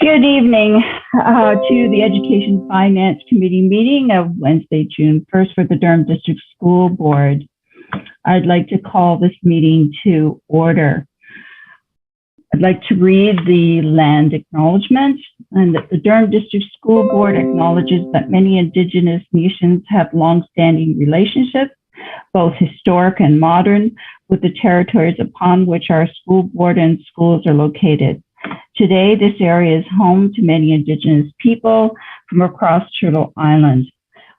Good evening to the Education Finance Committee meeting of Wednesday, June 1st for the Durham District School Board. I'd like to call this meeting to order. I'd like to read the land acknowledgement, and that the Durham District School Board acknowledges that many Indigenous nations have long-standing relationships, both historic and modern, with the territories upon which our school board and schools are located. Today, this area is home to many Indigenous people from across Turtle Island.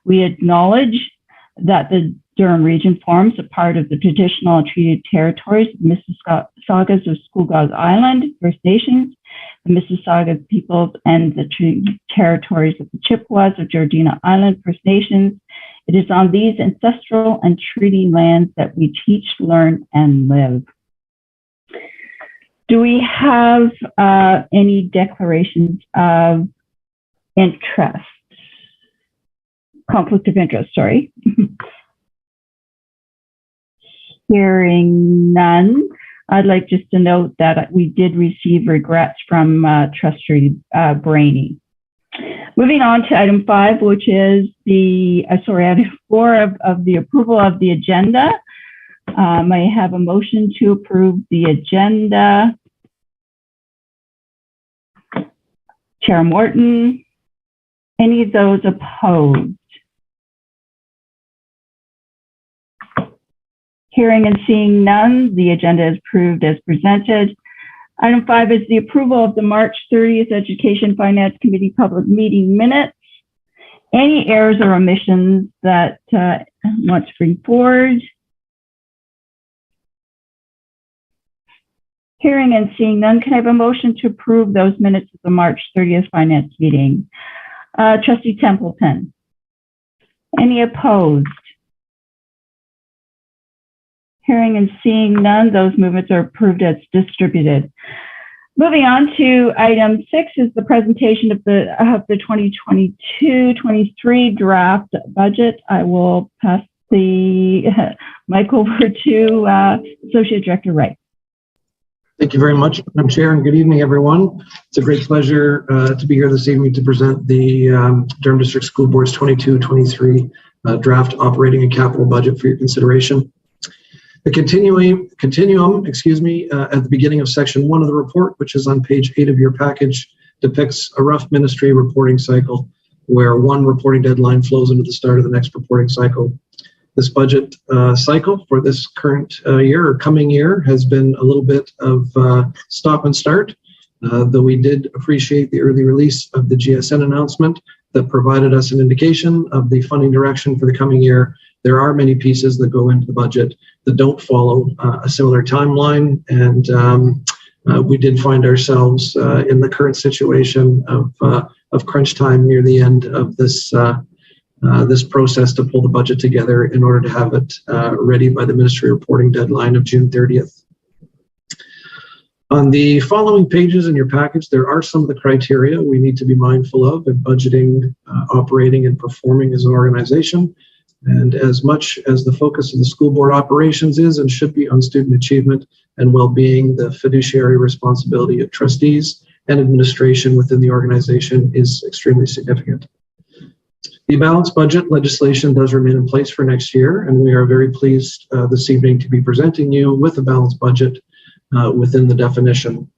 We acknowledge that the Durham region forms a part of the traditional and treaty territories of Mississaugas of Scugog Island, First Nations, the Mississauga peoples, and the treaty territories of the Chippewas of Jordina Island, First Nations. It is on these ancestral and treaty lands that we teach, learn, and live. Do we have any declarations of interest? Conflict of interest, sorry. Hearing none, I'd like just to note that we did receive regrets from Trustee Brainy. Moving on to item 5, which is the, item 4 of the approval of the agenda. I have a motion to approve the agenda. Chair Morton, any of those opposed? Hearing and seeing none, the agenda is approved as presented. Item 5 is the approval of the March 30th Education Finance Committee public meeting minutes. Any errors or omissions that want to bring forward? Hearing and seeing none, can I have a motion to approve those minutes of the March 30th Finance meeting? Trustee Templeton. Any opposed? Hearing and seeing none, those movements are approved as distributed. Moving on to item 6 is the presentation of the 2022-23 draft budget. I will pass the mic over to Associate Director Wright. Thank you very much, Madam Chair, and good evening, everyone. It's a great pleasure to be here this evening to present the Durham District School Board's 22-23 draft operating and capital budget for your consideration. The continuum, at the beginning of section 1 of the report, which is on page 8 of your package, depicts a rough ministry reporting cycle where one reporting deadline flows into the start of the next reporting cycle. This budget cycle for this current year or coming year has been a little bit of stop and start, though we did appreciate the early release of the GSN announcement that provided us an indication of the funding direction for the coming year. There are many pieces that go into the budget that don't follow a similar timeline, and we did find ourselves in the current situation of crunch time near the end of this this process to pull the budget together in order to have it ready by the ministry reporting deadline of June 30th. On the following pages in your package, there are some of the criteria we need to be mindful of in budgeting, operating, and performing as an organization. And as much as the focus of the school board operations is and should be on student achievement and well-being, the fiduciary responsibility of trustees and administration within the organization is extremely significant. The balanced budget legislation does remain in place for next year, and we are very pleased this evening to be presenting you with a balanced budget within the definition.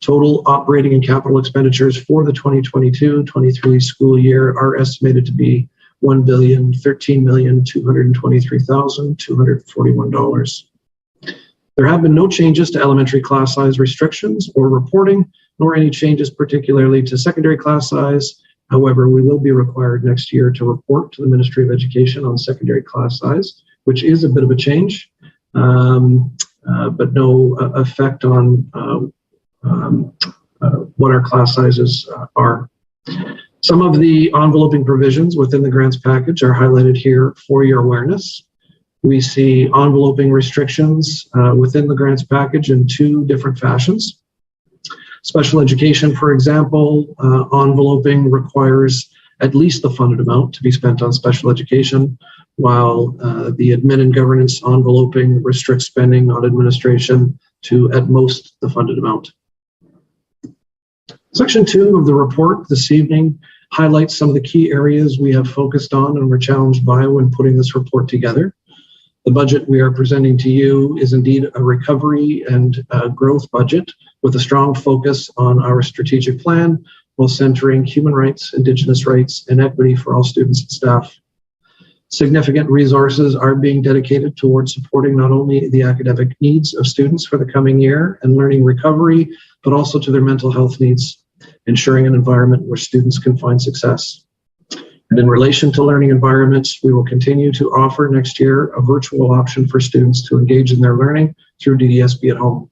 Total operating and capital expenditures for the 2022-23 school year are estimated to be $1,013,223,241. There have been no changes to elementary class size restrictions or reporting, nor any changes particularly to secondary class size. However, we will be required next year to report to the Ministry of Education on secondary class size, which is a bit of a change, but no effect on what our class sizes are. Some of the enveloping provisions within the grants package are highlighted here for your awareness. We see enveloping restrictions within the grants package in 2 different fashions. Special education, for example, enveloping requires at least the funded amount to be spent on special education, while the admin and governance enveloping restricts spending on administration to at most the funded amount. Section 2 of the report this evening highlights some of the key areas we have focused on and were challenged by when putting this report together. The budget we are presenting to you is indeed a recovery and growth budget with a strong focus on our strategic plan while centering human rights, Indigenous rights, and equity for all students and staff. Significant resources are being dedicated towards supporting not only the academic needs of students for the coming year and learning recovery, but also to their mental health needs, ensuring an environment where students can find success. And in relation to learning environments, we will continue to offer next year a virtual option for students to engage in their learning through DDSB at home.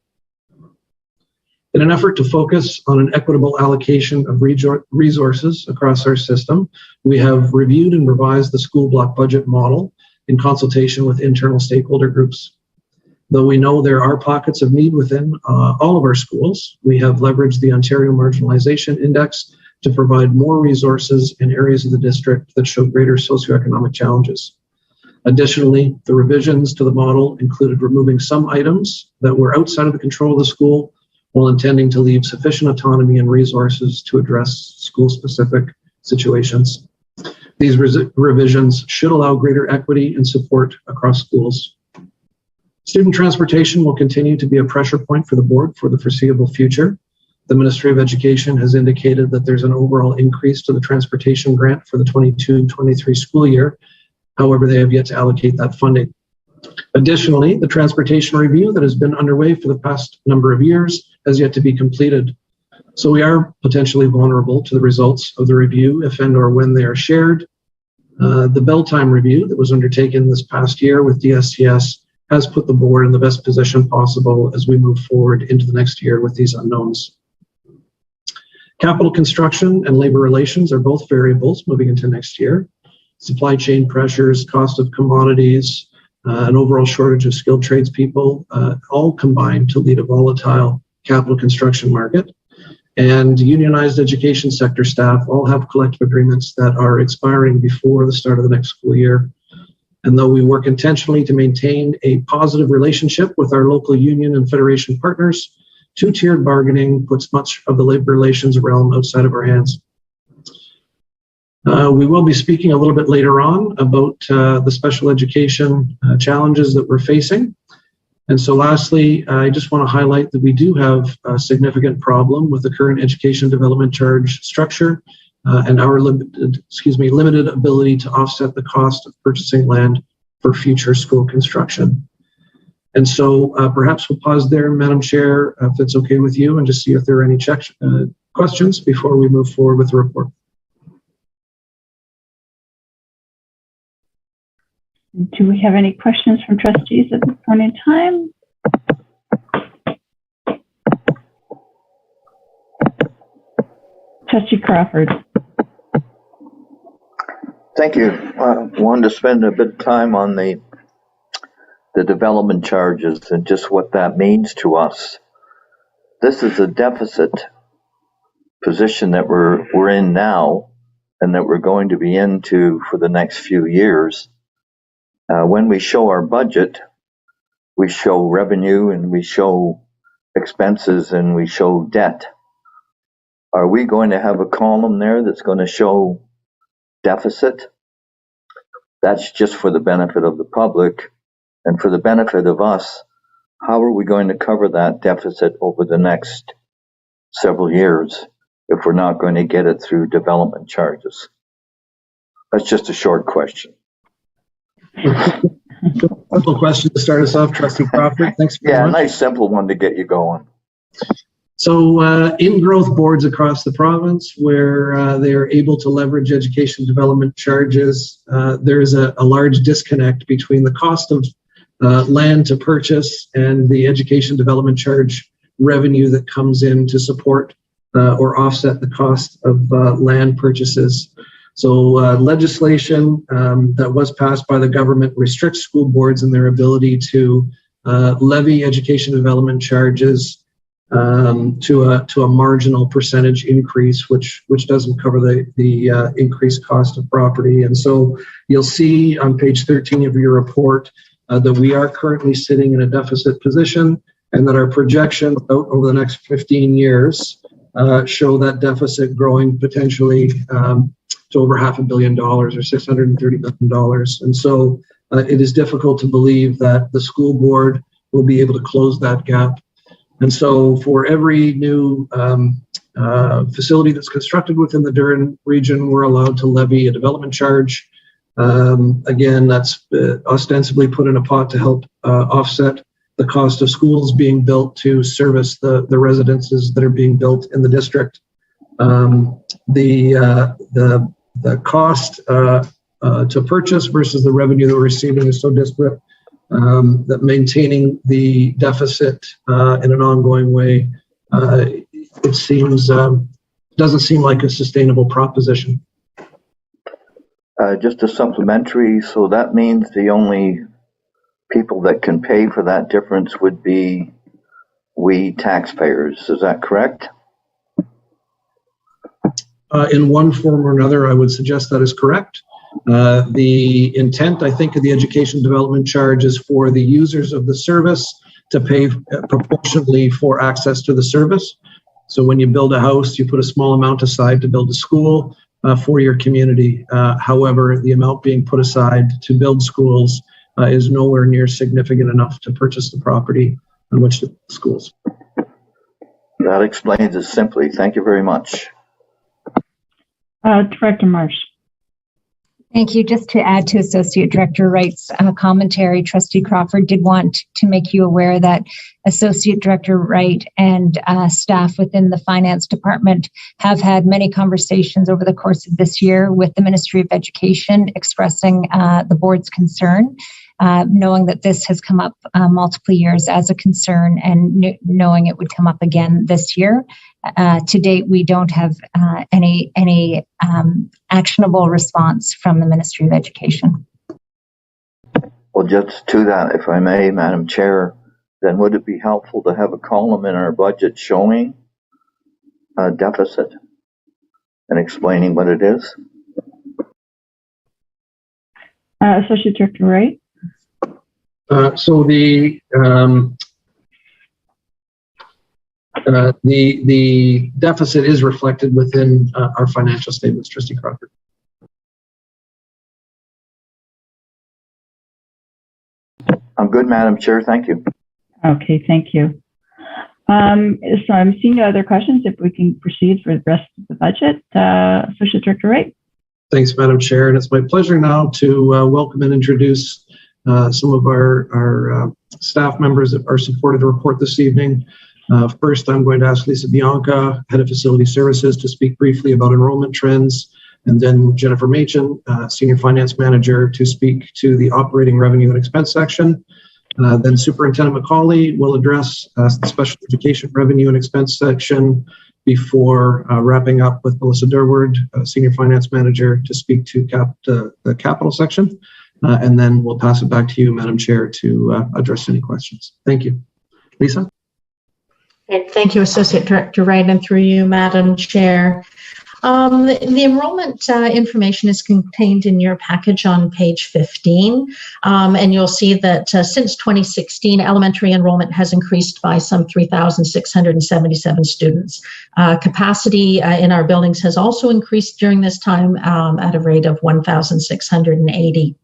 In an effort to focus on an equitable allocation of resources across our system, we have reviewed and revised the school block budget model in consultation with internal stakeholder groups. Though we know there are pockets of need within all of our schools, we have leveraged the Ontario Marginalization Index to provide more resources in areas of the district that show greater socioeconomic challenges. Additionally, the revisions to the model included removing some items that were outside of the control of the school while intending to leave sufficient autonomy and resources to address school-specific situations. These revisions should allow greater equity and support across schools. Student transportation will continue to be a pressure point for the board for the foreseeable future. The Ministry of Education has indicated that there's an overall increase to the transportation grant for the 22-23 school year. However, they have yet to allocate that funding. Additionally, the transportation review that has been underway for the past number of years has yet to be completed. So we are potentially vulnerable to the results of the review if and or when they are shared. The bell time review that was undertaken this past year with DSTS has put the board in the best position possible as we move forward into the next year with these unknowns. Capital construction and labor relations are both variables moving into next year. Supply chain pressures, cost of commodities, an overall shortage of skilled tradespeople, all combine to lead a volatile capital construction market. And unionized education sector staff all have collective agreements that are expiring before the start of the next school year. And though we work intentionally to maintain a positive relationship with our local union and federation partners, two-tiered bargaining puts much of the labor relations realm outside of our hands. We will be speaking a little bit later on about the special education challenges that we're facing. And so lastly, I just want to highlight that we do have a significant problem with the current education development charge structure and our limited ability to offset the cost of purchasing land for future school construction. And so perhaps we'll pause there, Madam Chair, if it's okay with you, and just see if there are any questions before we move forward with the report. Do we have any questions from trustees at this point in time? Trustee Crawford. Thank you. I wanted to spend a bit of time on the development charges and just what that means to us. This is a deficit position that we're in now and that we're going to be into for the next few years. When we show our budget, we show revenue and we show expenses and we show debt. Are we going to have a column there that's going to show deficit? That's just for the benefit of the public and for the benefit of us. How are we going to cover that deficit over the next several years if we're not going to get it through development charges? That's just a short question. Simple question to start us off, Trustee Crawford. Thanks very much. Yeah, nice simple one to get you going. So in growth boards across the province where they are able to leverage education development charges, there is a large disconnect between the cost of land to purchase and the education development charge revenue that comes in to support or offset the cost of land purchases. So legislation that was passed by the government restricts school boards in their ability to levy education development charges to a marginal percentage increase, which doesn't cover the increased cost of property. And so you'll see on page 13 of your report that we are currently sitting in a deficit position and that our projection out over the next 15 years show that deficit growing potentially to over $500 million or $630 million. And so it is difficult to believe that the school board will be able to close that gap. And so for every new facility that's constructed within the Durham region, we're allowed to levy a development charge. Again, that's ostensibly put in a pot to help offset the cost of schools being built to service the residences that are being built in the district. The cost to purchase versus the revenue that we're receiving is so disparate that maintaining the deficit in an ongoing way, it seems doesn't seem like a sustainable proposition. Just a supplementary, so that means the only people that can pay for that difference would be we taxpayers. Is that correct? In one form or another, I would suggest that is correct. The intent, I think, of the education development charge is for the users of the service to pay proportionally for access to the service. So when you build a house, you put a small amount aside to build a school for your community. However, the amount being put aside to build schools is nowhere near significant enough to purchase the property on which to build schools. That explains it simply. Thank you very much. Director Marsh. Thank you. Just to add to Associate Director Wright's commentary, Trustee Crawford did want to make you aware that Associate Director Wright and staff within the Finance Department have had many conversations over the course of this year with the Ministry of Education expressing the board's concern, knowing that this has come up multiple years as a concern and knowing it would come up again this year. To date, we don't have any actionable response from the Ministry of Education. Well, just to that, if I may, Madam Chair, then would it be helpful to have a column in our budget showing a deficit and explaining what it is? Associate Director Wright. So the deficit is reflected within our financial statements, Trustee Crawford. I'm good, Madam Chair. Thank you. Okay, thank you. So I'm seeing no other questions. If we can proceed for the rest of the budget, Associate Director Wright. Thanks, Madam Chair. And it's my pleasure now to welcome and introduce some of our staff members that are supported to report this evening. First, I'm going to ask Lisa Bianca, Head of Facility Services, to speak briefly about enrollment trends, and then Jennifer Machen, Senior Finance Manager, to speak to the operating revenue and expense section. Then Superintendent McCauley will address the special education revenue and expense section before wrapping up with Melissa Durward, Senior Finance Manager, to speak to the capital section. And then we'll pass it back to you, Madam Chair, to address any questions. Thank you. Lisa? And thank you, Associate Director Wright, and through you, Madam Chair. The enrollment information is contained in your package on page 15, and you'll see that since 2016, elementary enrollment has increased by some 3,677 students. Capacity in our buildings has also increased during this time at a rate of 1,680.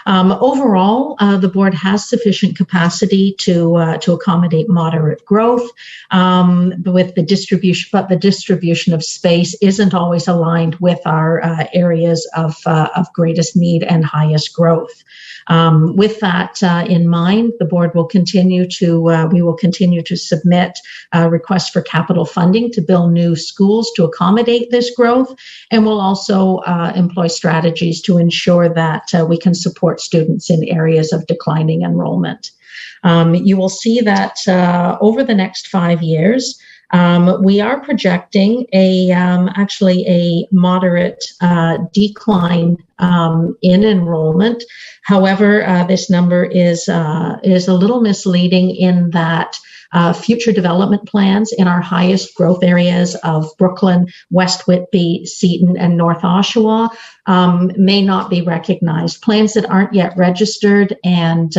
Overall, the board has sufficient capacity to accommodate moderate growth, with the distribution, but the distribution of space isn't always aligned with our areas of greatest need and highest growth. With that in mind, the board will continue to submit requests for capital funding to build new schools to accommodate this growth, and we'll also employ strategies to ensure that we can support students in areas of declining enrollment. You will see that over the next 5 years, we are projecting actually a moderate decline in enrollment. However, this number is a little misleading in that future development plans in our highest growth areas of Brooklyn, West Whitby, Seton, and North Oshawa may not be recognized. Plans that aren't yet registered and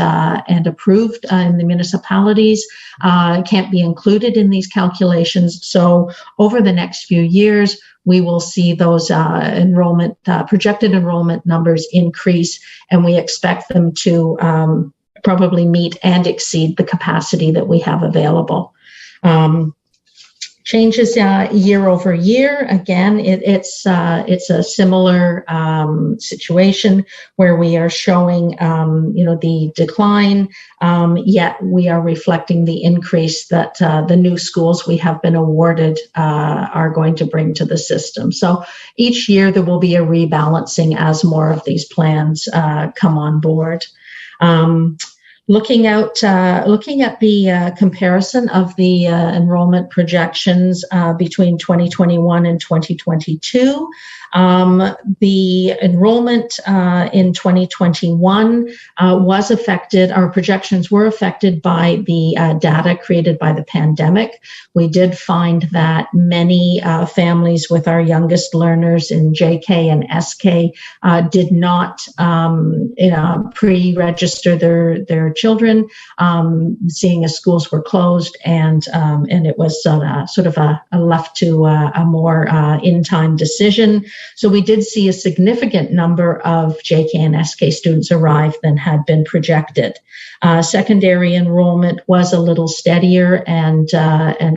approved in the municipalities can't be included in these calculations. So over the next few years, we will see those projected enrollment numbers increase, and we expect them to probably meet and exceed the capacity that we have available. Changes year over year. Again, it's a similar situation where we are showing the decline, yet we are reflecting the increase that the new schools we have been awarded are going to bring to the system. So each year there will be a rebalancing as more of these plans come on board. Looking at the comparison of the enrollment projections between 2021 and 2022, the enrollment in 2021 was affected, our projections were affected by the data created by the pandemic. We did find that many families with our youngest learners in JK and SK did not pre-register their children, seeing as schools were closed, and it was sort of a left to a more in-time decision. So we did see a significant number of JK and SK students arrive than had been projected. Secondary enrollment was a little steadier and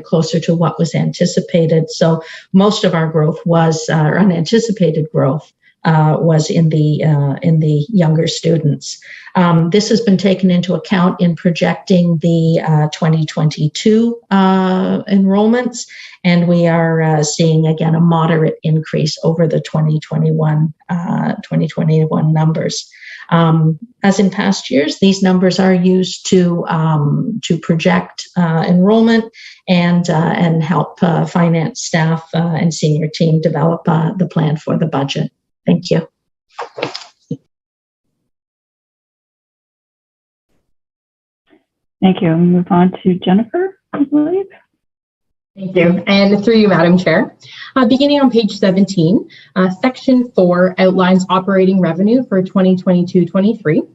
closer to what was anticipated. So most of our growth was, or unanticipated growth, was in the younger students. This has been taken into account in projecting the 2022 enrollments, and we are seeing again a moderate increase over the 2021 numbers. As in past years, these numbers are used to project enrollment and help finance staff and senior team develop the plan for the budget. Thank you. Thank you. We'll move on to Jennifer, I believe. Thank you. And through you, Madam Chair. Beginning on page 17, Section 4 outlines operating revenue for 2022-23.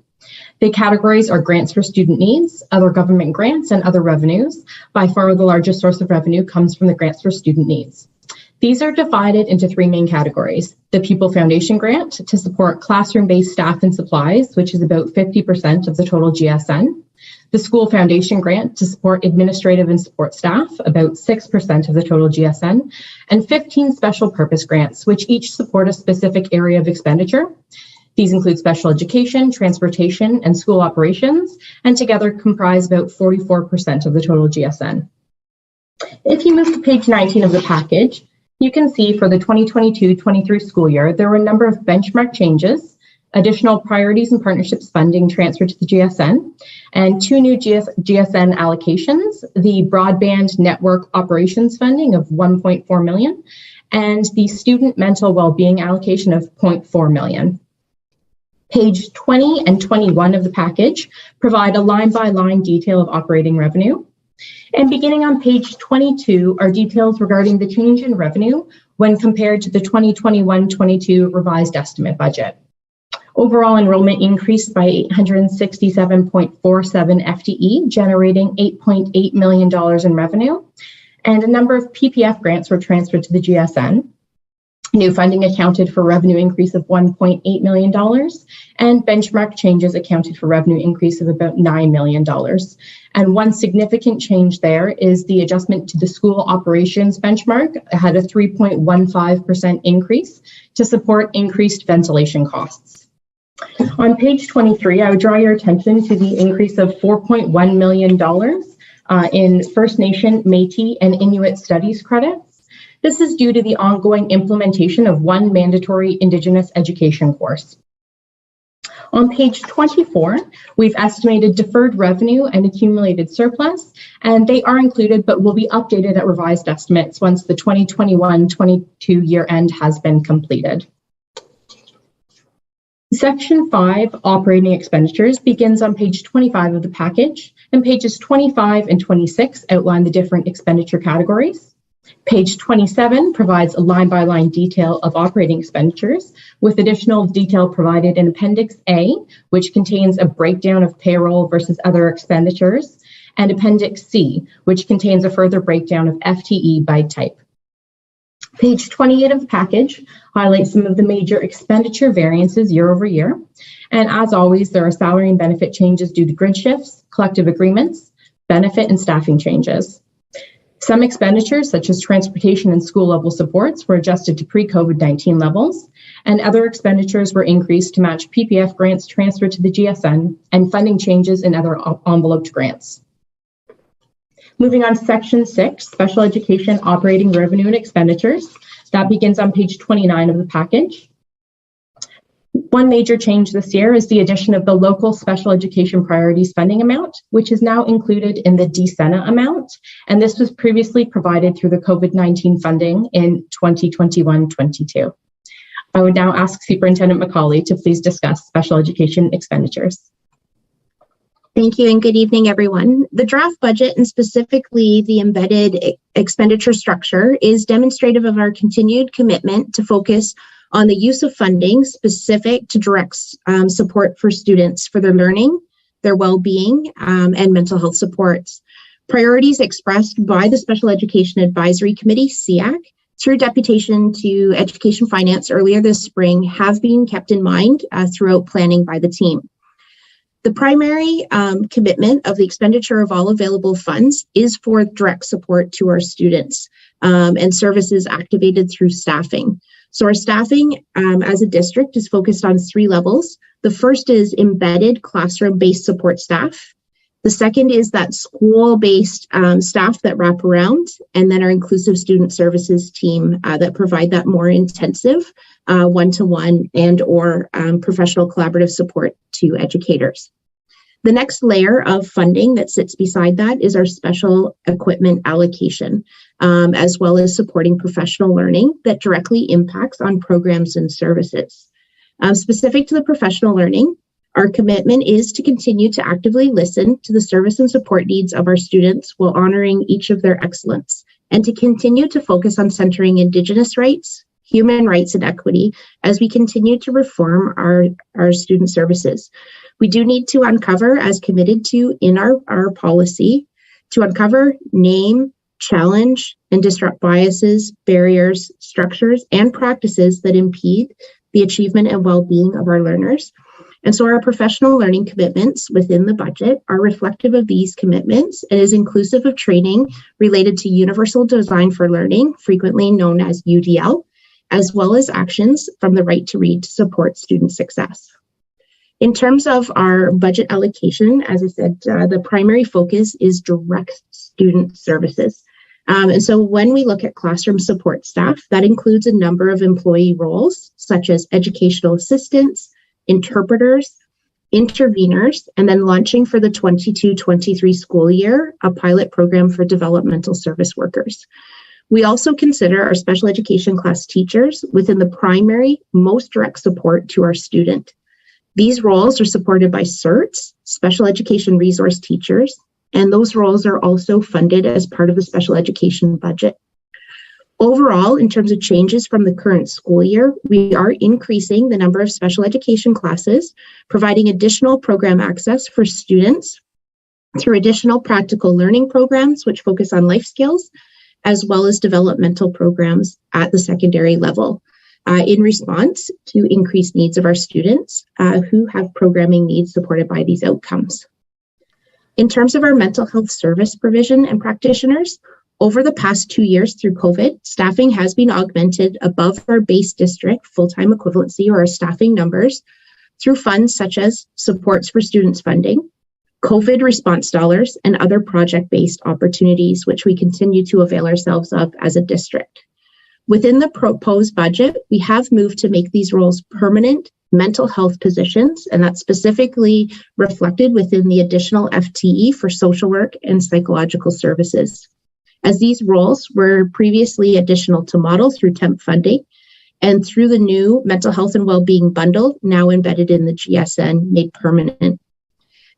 The categories are grants for student needs, other government grants, and other revenues. By far, the largest source of revenue comes from the grants for student needs. These are divided into three main categories: the Pupil Foundation Grant to support classroom-based staff and supplies, which is about 50% of the total GSN; the School Foundation Grant to support administrative and support staff, about 6% of the total GSN; and 15 special purpose grants, which each support a specific area of expenditure. These include special education, transportation, and school operations, and together comprise about 44% of the total GSN. If you move to page 19 of the package, you can see for the 2022-23 school year, there were a number of benchmark changes, additional priorities and partnerships funding transferred to the GSN, and two new GSN allocations: the broadband network operations funding of $1.4 million and the student mental well-being allocation of $0.4 million. Page 20 and 21 of the package provide a line-by-line detail of operating revenue. And beginning on page 22 are details regarding the change in revenue when compared to the 2021-22 revised estimate budget. Overall enrollment increased by 867.47 FTE, generating $8.8 million in revenue, and a number of PPF grants were transferred to the GSN. New funding accounted for revenue increase of $1.8 million, and benchmark changes accounted for revenue increase of about $9 million. And one significant change there is the adjustment to the school operations benchmark. It had a 3.15% increase to support increased ventilation costs. On page 23, I would draw your attention to the increase of $4.1 million in First Nation, Métis, and Inuit studies credits. This is due to the ongoing implementation of one mandatory Indigenous education course. On page 24, we've estimated deferred revenue and accumulated surplus, and they are included but will be updated at revised estimates once the 2021-22 year end has been completed. Section 5, Operating Expenditures, begins on page 25 of the package, and pages 25 and 26 outline the different expenditure categories. Page 27 provides a line-by-line detail of operating expenditures, with additional detail provided in Appendix A, which contains a breakdown of payroll versus other expenditures, and Appendix C, which contains a further breakdown of FTE by type. Page 28 of the package highlights some of the major expenditure variances year over year. And as always, there are salary and benefit changes due to grid shifts, collective agreements, benefit and staffing changes. Some expenditures, such as transportation and school level supports, were adjusted to pre-COVID-19 levels, and other expenditures were increased to match PPF grants transferred to the GSN and funding changes in other enveloped grants. Moving on to Section 6, Special Education Operating Revenue and Expenditures. That begins on page 29 of the package. One major change this year is the addition of the local special education priorities funding amount, which is now included in the DSENA amount, and this was previously provided through the COVID-19 funding in 2021-22. I would now ask Superintendent McCauley to please discuss special education expenditures. Thank you and good evening, everyone. The draft budget, and specifically the embedded expenditure structure, is demonstrative of our continued commitment to focus on the use of funding specific to direct support for students for their learning, their well-being, and mental health supports. Priorities expressed by the Special Education Advisory Committee, SEAC, through deputation to Education Finance earlier this spring have been kept in mind throughout planning by the team. The primary commitment of the expenditure of all available funds is for direct support to our students and services activated through staffing. So our staffing as a district is focused on 3 levels. The first is embedded classroom-based support staff. The second is that school-based staff that wrap around, and then our inclusive student services team that provide that more intensive one-to-one and or professional collaborative support to educators. The next layer of funding that sits beside that is our special equipment allocation, as well as supporting professional learning that directly impacts on programs and services. Specific to the professional learning, our commitment is to continue to actively listen to the service and support needs of our students while honoring each of their excellence, and to continue to focus on centering Indigenous rights, human rights, and equity as we continue to reform our student services. We do need to uncover, as committed to in our policy, to uncover, name, challenge, and disrupt biases, barriers, structures, and practices that impede the achievement and well-being of our learners. And so our professional learning commitments within the budget are reflective of these commitments and is inclusive of training related to universal design for learning, frequently known as UDL, as well as actions from the Right to Read to support student success. In terms of our budget allocation, as I said, the primary focus is direct student services. And so when we look at classroom support staff, that includes a number of employee roles, such as educational assistants, interpreters, interveners, and then launching for the 22-23 school year, a pilot program for developmental service workers. We also consider our special education class teachers within the primary, most direct support to our student. These roles are supported by CERTs, special education resource teachers, and those roles are also funded as part of the special education budget. Overall, in terms of changes from the current school year, we are increasing the number of special education classes, providing additional program access for students through additional practical learning programs, which focus on life skills, as well as developmental programs at the secondary level. In response to increased needs of our students who have programming needs supported by these outcomes. In terms of our mental health service provision and practitioners, over the past 2 years through COVID, staffing has been augmented above our base district full-time equivalency or our staffing numbers through funds such as supports for students funding, COVID response dollars, and other project-based opportunities, which we continue to avail ourselves of as a district. Within the proposed budget, we have moved to make these roles permanent mental health positions, and that's specifically reflected within the additional FTE for social work and psychological services. As these roles were previously additional to model through temp funding, and through the new mental health and well-being bundle, now embedded in the GSN, made permanent.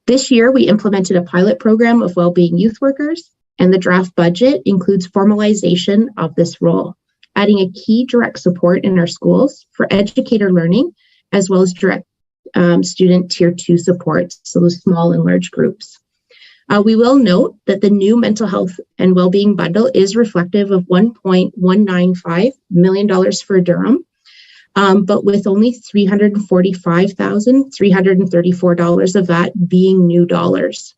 This year, we implemented a pilot program of well-being youth workers, and the draft budget includes formalization of this role, adding a key direct support in our schools for educator learning, as well as direct student tier 2 support, so those small and large groups. We will note that the new mental health and well-being bundle is reflective of $1.195 million for Durham, but with only $345,334 of that being new dollars.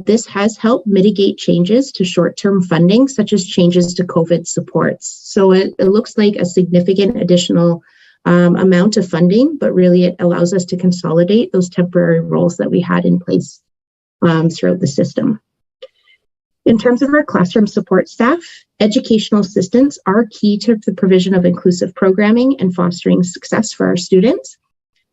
This has helped mitigate changes to short-term funding, such as changes to COVID supports. So it looks like a significant additional amount of funding, but really it allows us to consolidate those temporary roles that we had in place throughout the system. In terms of our classroom support staff, educational assistants are key to the provision of inclusive programming and fostering success for our students.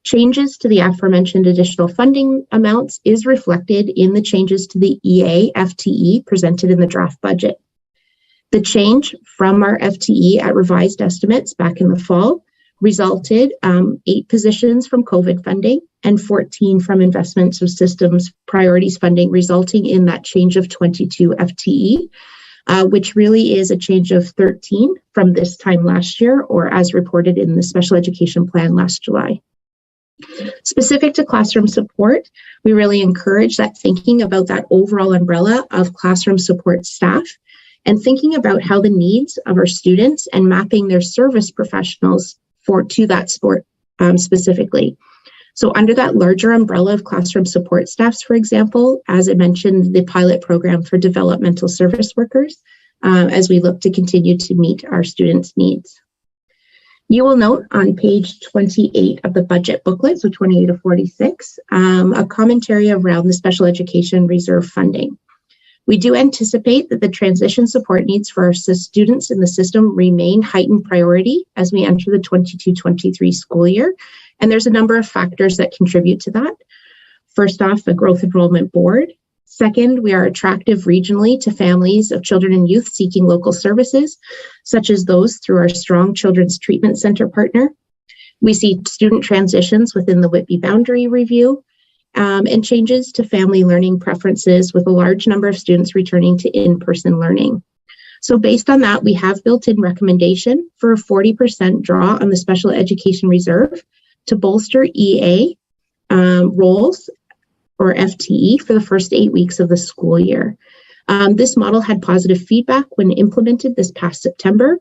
Changes to the aforementioned additional funding amounts is reflected in the changes to the EA FTE presented in the draft budget. The change from our FTE at revised estimates back in the fall resulted 8 positions from COVID funding and 14 from investments of systems priorities funding, resulting in that change of 22 FTE, which really is a change of 13 from this time last year, or as reported in the special education plan last July. Specific to classroom support, we really encourage that thinking about that overall umbrella of classroom support staff and thinking about how the needs of our students and mapping their service professionals to that support specifically. So under that larger umbrella of classroom support staffs, for example, as I mentioned, the pilot program for developmental service workers, as we look to continue to meet our students' needs. You will note on page 28 of the budget booklet, so 28 to 46, a commentary around the special education reserve funding. We do anticipate that the transition support needs for our students in the system remain heightened priority as we enter the 22-23 school year. And there's a number of factors that contribute to that. First off, a growth enrollment board. Second, we are attractive regionally to families of children and youth seeking local services, such as those through our strong Children's Treatment Center partner. We see student transitions within the Whitby boundary review, and changes to family learning preferences with a large number of students returning to in-person learning. So based on that, we have built in recommendation for a 40% draw on the special education reserve to bolster EA roles or FTE for the first 8 weeks of the school year. This model had positive feedback when implemented this past September.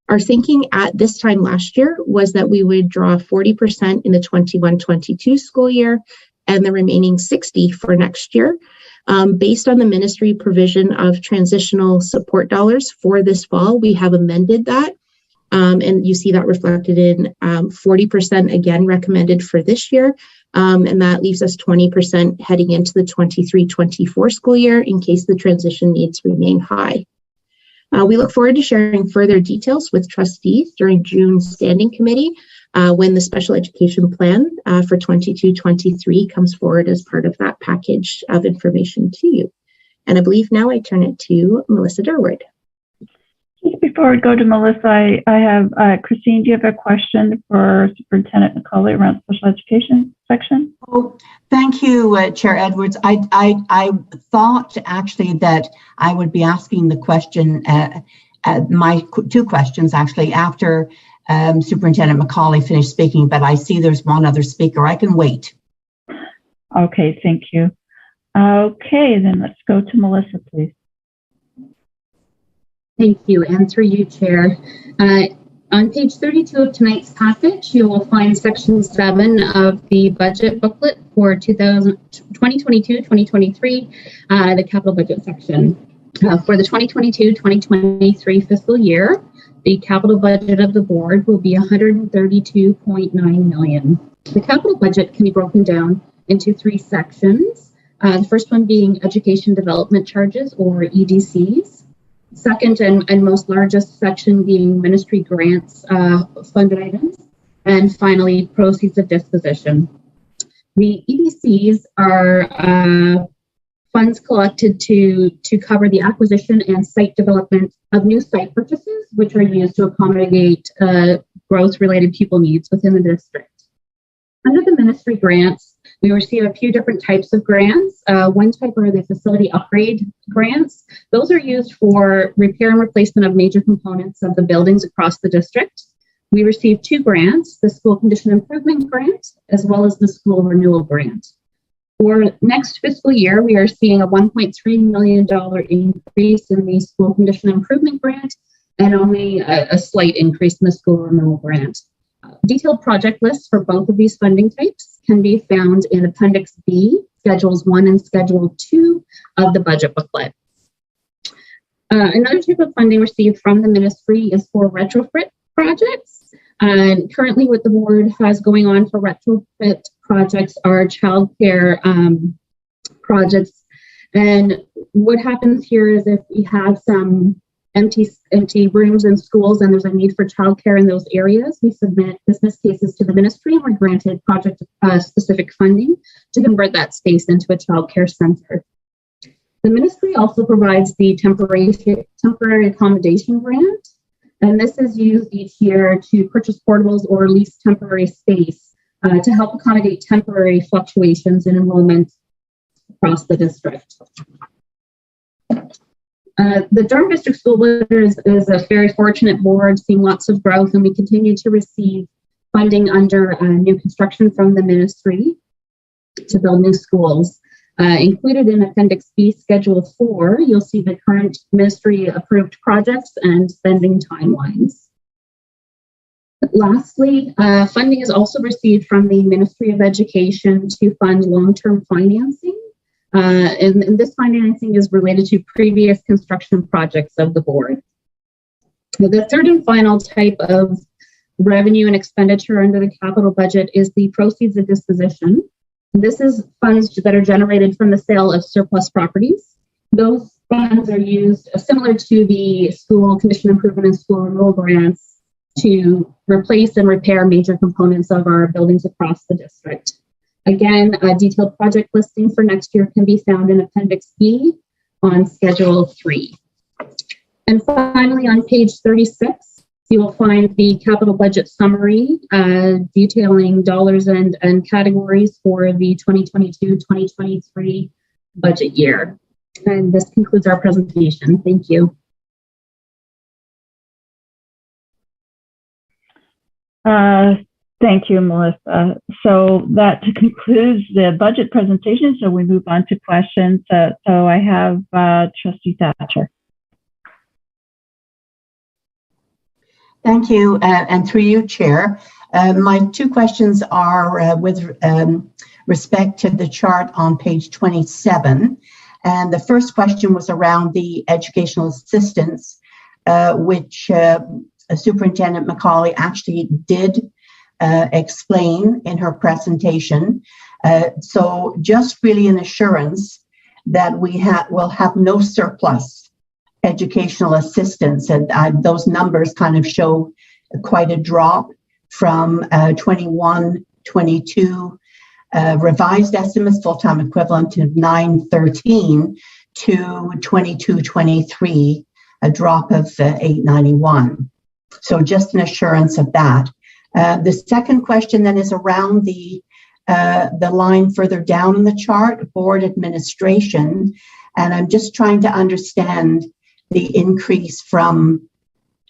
Our thinking at this time last year was that we would draw 40% in the 21-22 school year and the remaining 60 for next year. Based on the ministry provision of transitional support dollars for this fall, we have amended that. And you see that reflected in 40% again recommended for this year. And that leaves us 20% heading into the 23-24 school year in case the transition needs remain high. We look forward to sharing further details with trustees during June's standing committee when the special education plan for 22-23 comes forward as part of that package of information to you. And I believe now I turn it to Melissa Durward. Just before we go to Melissa, I have Christine, do you have a question for Superintendent McCauley around special education section? Oh, thank you, Chair Edwards. I thought actually that I would be asking the question, my 2 questions actually, after Superintendent McCauley finished speaking, but I see there's one other speaker. I can wait. Okay, thank you. Okay, then let's go to Melissa, please. Thank you, and through you, Chair. On page 32 of tonight's package, you will find section 7 of the budget booklet for 2022-2023, the capital budget section. For the 2022-2023 fiscal year, the capital budget of the board will be $132.9 million. The capital budget can be broken down into 3 sections. The first one being education development charges, or EDCs. Second and most largest section being ministry grants funded items. And finally, proceeds of disposition. The EDCs are funds collected to cover the acquisition and site development of new site purchases, which are used to accommodate growth-related pupil needs within the district. Under the ministry grants, we receive a few different types of grants. One type are the facility upgrade grants. Those are used for repair and replacement of major components of the buildings across the district. We received 2 grants, the School Condition Improvement Grant, as well as the School Renewal Grant. For next fiscal year, we are seeing a $1.3 million increase in the School Condition Improvement Grant and only a slight increase in the School Renewal Grant. Detailed project lists for both of these funding types can be found in Appendix B, Schedules 1 and Schedule 2 of the budget booklet. Another type of funding received from the ministry is for retrofit projects. And currently what the board has going on for retrofit projects are childcare projects. And what happens here is if we have some empty rooms in schools and there's a need for childcare in those areas, we submit business cases to the ministry and we're granted project specific funding to convert that space into a childcare center. The ministry also provides the temporary accommodation grant, and this is used each year to purchase portables or lease temporary space to help accommodate temporary fluctuations in enrollment across the district. The Durham District School Board is a very fortunate board, seeing lots of growth, and we continue to receive funding under new construction from the ministry to build new schools. Included in Appendix B, Schedule 4, you'll see the current ministry approved projects and spending timelines. Lastly, funding is also received from the Ministry of Education to fund long-term financing. And this financing is related to previous construction projects of the board. The third and final type of revenue and expenditure under the capital budget is the proceeds of disposition. This is funds that are generated from the sale of surplus properties. Those funds are used similar to the school condition improvement and school renewal grants to replace and repair major components of our buildings across the district. Again, a detailed project listing for next year can be found in Appendix B on Schedule 3. And finally, on page 36, you will find the capital budget summary detailing dollars and categories for the 2022-2023 budget year. And this concludes our presentation. Thank you. Thank you, Melissa. So that concludes the budget presentation. So we move on to questions. So I have Trustee Thatcher. Thank you, and through you, Chair. My 2 questions are with respect to the chart on page 27. And the first question was around the educational assistance, which Superintendent Macaulay actually did explain in her presentation. So just really an assurance that we'll have no surplus educational assistance, and those numbers kind of show quite a drop from 21-22 revised estimates, full-time equivalent of 913 to 22-23, a drop of 891. So just an assurance of that. The second question then is around the line further down in the chart, board administration, and I'm just trying to understand the increase from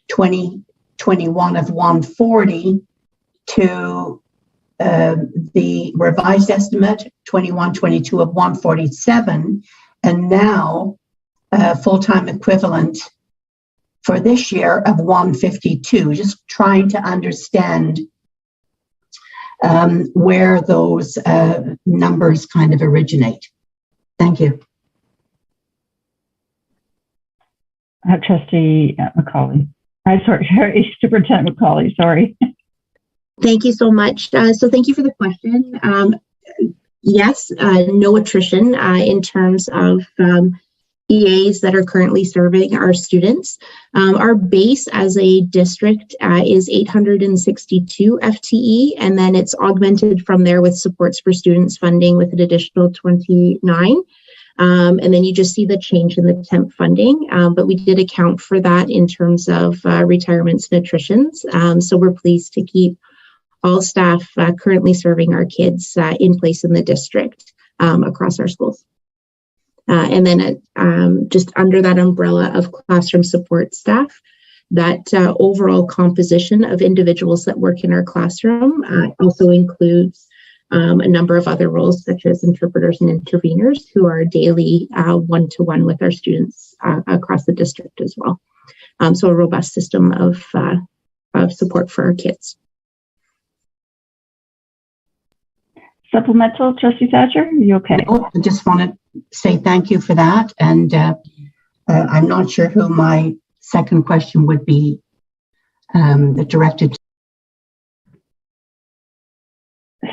2021 of 140 to the revised estimate 21-22 of 147, and now full-time equivalent for this year of 152. Just trying to understand where those numbers kind of originate. Thank you. Trustee Macaulay. Sorry, Superintendent Macaulay, sorry. Thank you so much. So thank you for the question. Yes, no attrition in terms of EAs that are currently serving our students. Our base as a district is 862 FTE, and then it's augmented from there with supports for students funding with an additional 29. And then you just see the change in the temp funding, but we did account for that in terms of retirements and attritions. So we're pleased to keep all staff currently serving our kids in place in the district across our schools. And then just under that umbrella of classroom support staff, that overall composition of individuals that work in our classroom also includes a number of other roles such as interpreters and interveners who are daily one-to-one with our students across the district as well. So a robust system of support for our kids. Supplemental, Trustee Thatcher, are you okay? No, I just want to say thank you for that. And I'm not sure who my second question would be directed to.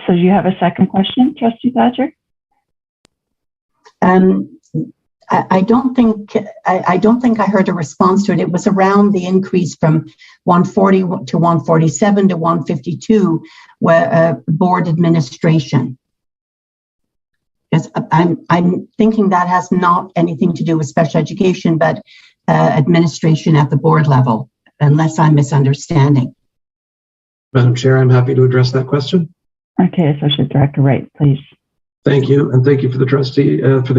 So you have a second question, Trustee Thatcher? I don't think I heard a response to it. It was around the increase from 140 to 147 to 152, where board administration. Because I'm thinking that has not anything to do with special education, but administration at the board level, unless I'm misunderstanding. Madam Chair, I'm happy to address that question. Okay, Associate Director Wright, please. Thank you, and thank you for the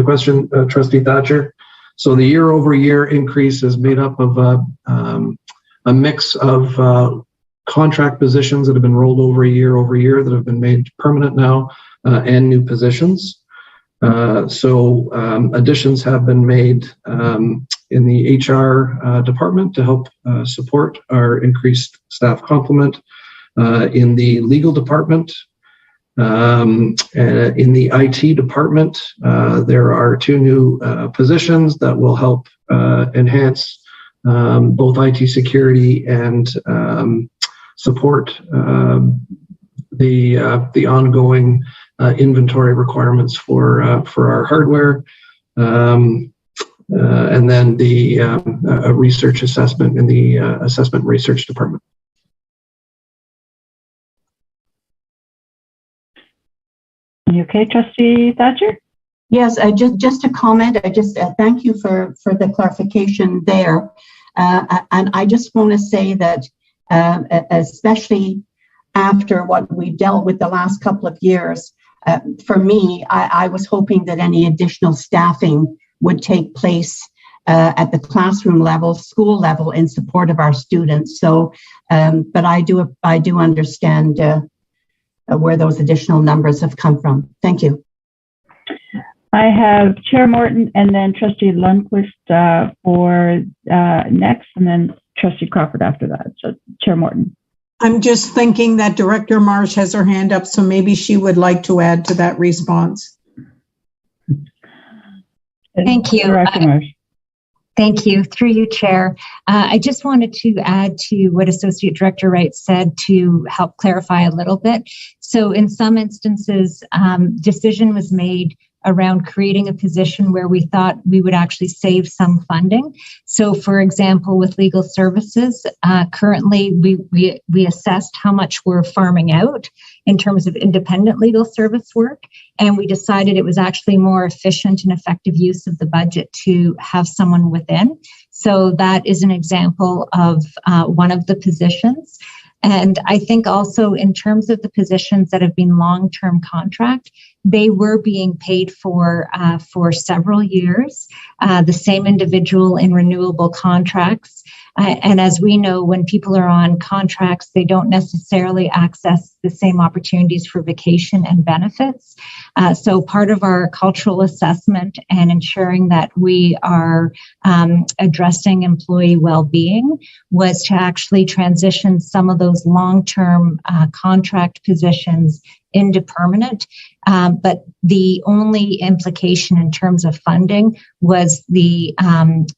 question, Trustee Thatcher. So the year-over-year increase is made up of a mix of contract positions that have been rolled over year that have been made permanent now, and new positions. So additions have been made in the HR department to help support our increased staff complement. In the legal department, in the IT department, there are 2 new positions that will help enhance both IT security and support the ongoing inventory requirements for our hardware, and then the research assessment in the assessment research department. You okay, Trustee Thatcher? Yes, just a comment. I just thank you for the clarification there, and I just want to say that especially after what we've dealt with the last couple of years, for me, I was hoping that any additional staffing would take place at the classroom level, school level, in support of our students. So, but I do understand where those additional numbers have come from. Thank you. I have Chair Morton and then Trustee Lundquist for next, and then Trustee Crawford after that. So Chair Morton. I'm just thinking that Director Marsh has her hand up, so maybe she would like to add to that response. Thank you. Director Marsh. Thank you. Through you, Chair. I just wanted to add to what Associate Director Wright said to help clarify a little bit. So in some instances, decision was made around creating a position where we thought we would actually save some funding. So for example, with legal services, currently we assessed how much we're farming out in terms of independent legal service work. And we decided it was actually more efficient and effective use of the budget to have someone within. So that is an example of one of the positions. And I think also in terms of the positions that have been long-term contract, they were being paid for several years, the same individual in renewable contracts. And as we know, when people are on contracts, they don't necessarily access the same opportunities for vacation and benefits. So part of our cultural assessment and ensuring that we are addressing employee well-being was to actually transition some of those long-term contract positions into permanent. But the only implication in terms of funding was the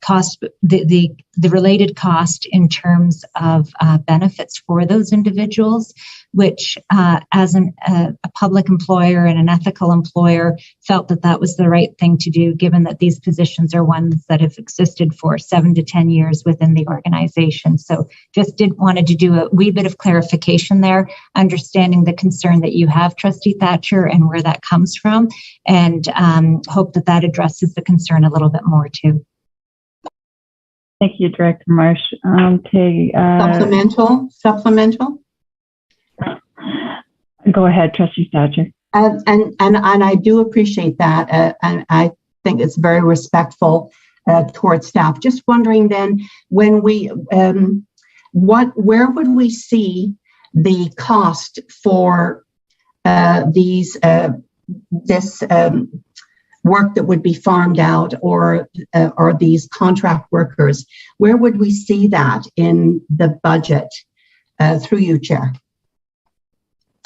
cost, the related cost in terms of benefits for those individuals, which as a public employer and an ethical employer felt that that was the right thing to do, given that these positions are ones that have existed for 7 to 10 years within the organization. So just wanted to do a wee bit of clarification there, understanding the concern that you have, Trustee Thatcher, and where that comes from, and hope that that addresses the concern a little bit more too. Thank you, Director Marsh. Okay. Supplemental. Go ahead, Trustee Thatcher. And I do appreciate that, and I think it's very respectful towards staff. Just wondering then, when we, where would we see the cost for this work that would be farmed out, or these contract workers? Where would we see that in the budget? Through you, Chair.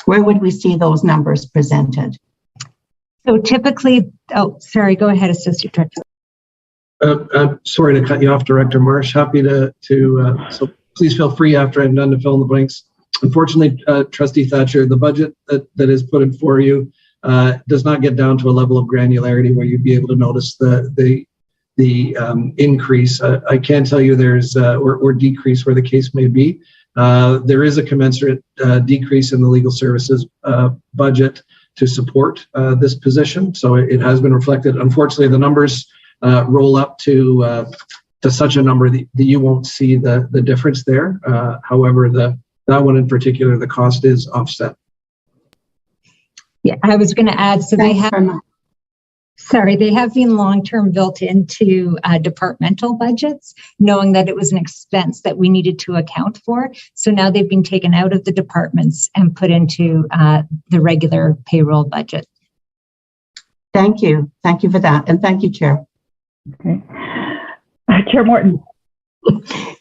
Where would we see those numbers presented? So typically, sorry, go ahead, Associate Director. I'm sorry to cut you off, Director Marsh. Happy to so please feel free after I'm done to fill in the blanks. Unfortunately, Trustee Thatcher, the budget that is put in for you does not get down to a level of granularity where you'd be able to notice the increase. I can tell you there's or decrease where the case may be. There is a commensurate decrease in the legal services budget to support this position, so it has been reflected. Unfortunately, the numbers roll up to such a number that you won't see the difference there. However, that one in particular, the cost is offset. Yeah, I was going to add, so they have been long-term built into departmental budgets, knowing that it was an expense that we needed to account for. So now they've been taken out of the departments and put into the regular payroll budget. Thank you. Thank you for that. And thank you, Chair. Okay. Chair Morton.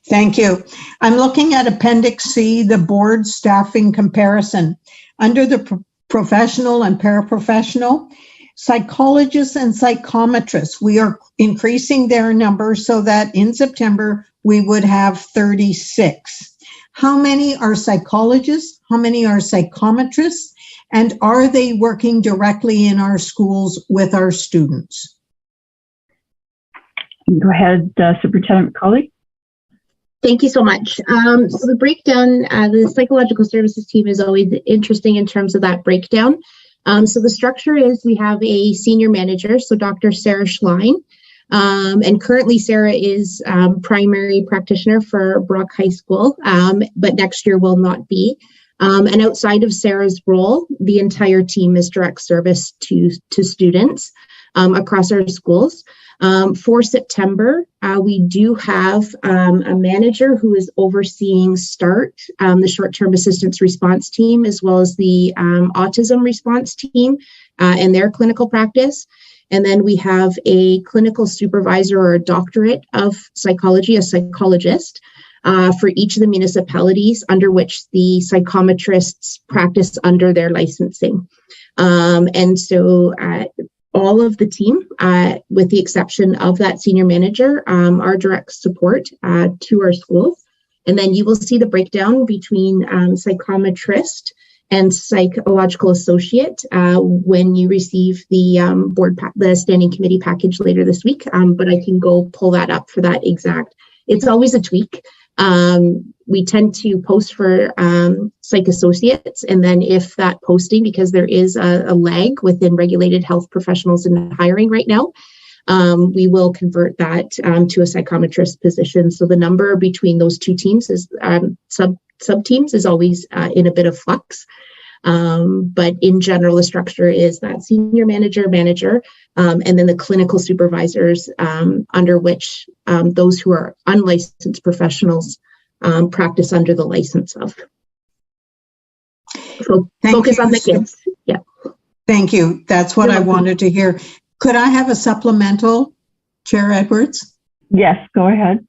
Thank you. I'm looking at Appendix C, the board staffing comparison. Under the professional and paraprofessional, psychologists and psychometrists, we are increasing their numbers so that in September we would have 36. How many are psychologists? How many are psychometrists? And are they working directly in our schools with our students? Go ahead, Superintendent McCauley. Thank you so much. So the breakdown, the psychological services team is always interesting in terms of that breakdown. So the structure is we have a senior manager, so Dr. Sarah Schlein, and currently Sarah is primary practitioner for Brock High School, but next year will not be. And outside of Sarah's role, the entire team is direct service to students across our schools. For September, we do have a manager who is overseeing START, the short-term assistance response team, as well as the autism response team and their clinical practice. And then we have a clinical supervisor or a doctorate of psychology, a psychologist, for each of the municipalities under which the psychometrists practice under their licensing. And so all of the team, with the exception of that senior manager, are direct support to our schools. And then you will see the breakdown between psychometrist and psychological associate when you receive the the standing committee package later this week. But I can go pull that up for that exact. It's always a tweak. We tend to post for psych associates, and then if that posting, because there is a lag within regulated health professionals in hiring right now, we will convert that to a psychometrist position. So the number between those two teams is sub teams is always in a bit of flux. But in general, the structure is that senior manager, and then the clinical supervisors under which those who are unlicensed professionals practice under the license of. So focus on the kids. Yeah. Thank you. That's what I wanted to hear. Could I have a supplemental, Chair Edwards? Yes, go ahead.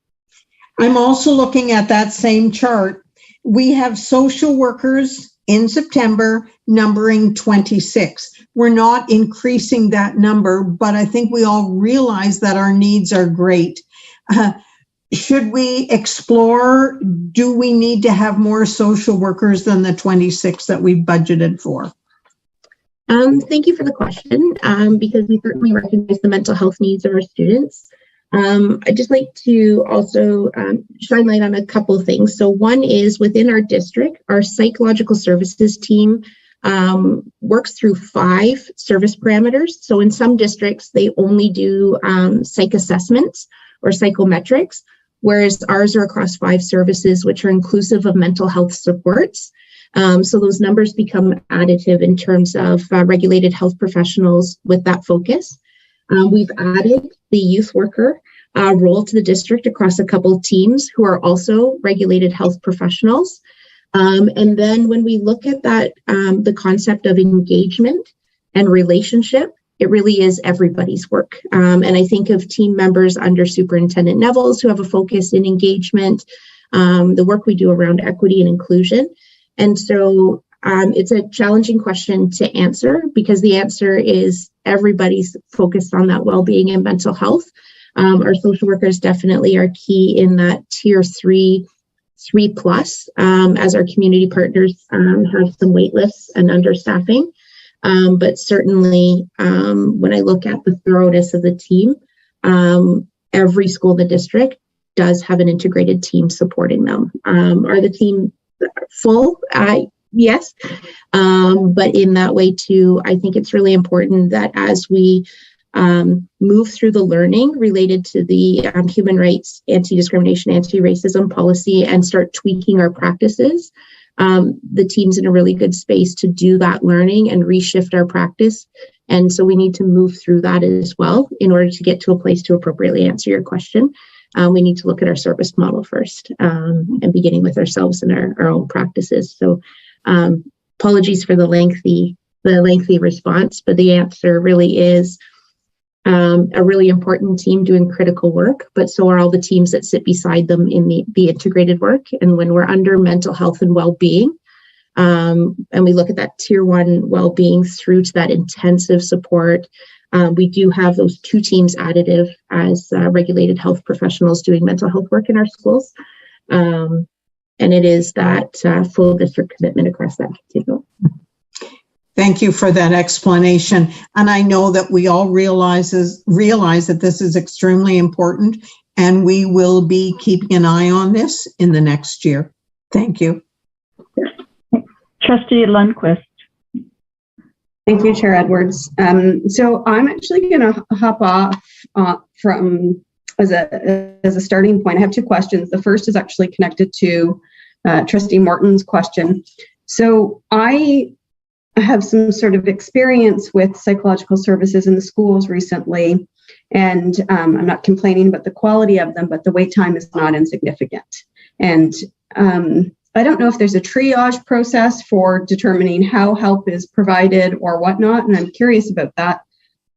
I'm also looking at that same chart. We have social workers in September, numbering 26. We're not increasing that number, but I think we all realize that our needs are great. Should we explore, do we need to have more social workers than the 26 that we budgeted for? Thank you for the question, because we certainly recognize the mental health needs of our students. I'd just like to also shine light on a couple of things. So one is within our district, our psychological services team works through 5 service parameters. So in some districts, they only do psych assessments or psychometrics, whereas ours are across 5 services, which are inclusive of mental health supports. So those numbers become additive in terms of regulated health professionals with that focus. We've added the youth worker role to the district across a couple of teams who are also regulated health professionals. And then when we look at that, the concept of engagement and relationship, it really is everybody's work. And I think of team members under Superintendent Nevels who have a focus in engagement, the work we do around equity and inclusion. And so it's a challenging question to answer because the answer is everybody's focused on that well-being and mental health. Our social workers definitely are key in that tier 3+ as our community partners have some wait lists and understaffing. But certainly when I look at the thoroughness of the team, every school in the district does have an integrated team supporting them. Are the team full? Yes. But in that way too, I think it's really important that as we move through the learning related to the human rights, anti-discrimination, anti-racism policy and start tweaking our practices, the team's in a really good space to do that learning and reshift our practice. And so we need to move through that as well in order to get to a place to appropriately answer your question. We need to look at our service model first and beginning with ourselves and our own practices. So apologies for the lengthy response, but the answer really is a really important team doing critical work, but so are all the teams that sit beside them in the integrated work. And when we're under mental health and well-being, and we look at that tier 1 well-being through to that intensive support, we do have those 2 teams additive as regulated health professionals doing mental health work in our schools. And it is that full district commitment across that continuum. Thank you for that explanation. And I know that we all realize that this is extremely important, and we will be keeping an eye on this in the next year. Thank you. Trustee Lundquist. Thank you, Chair Edwards. So I'm actually going to hop off from as a starting point. I have 2 questions. The first is actually connected to Trustee Morton's question. So I have some sort of experience with psychological services in the schools recently, and I'm not complaining about the quality of them, but the wait time is not insignificant. And I don't know if there's a triage process for determining how help is provided or whatnot, and I'm curious about that.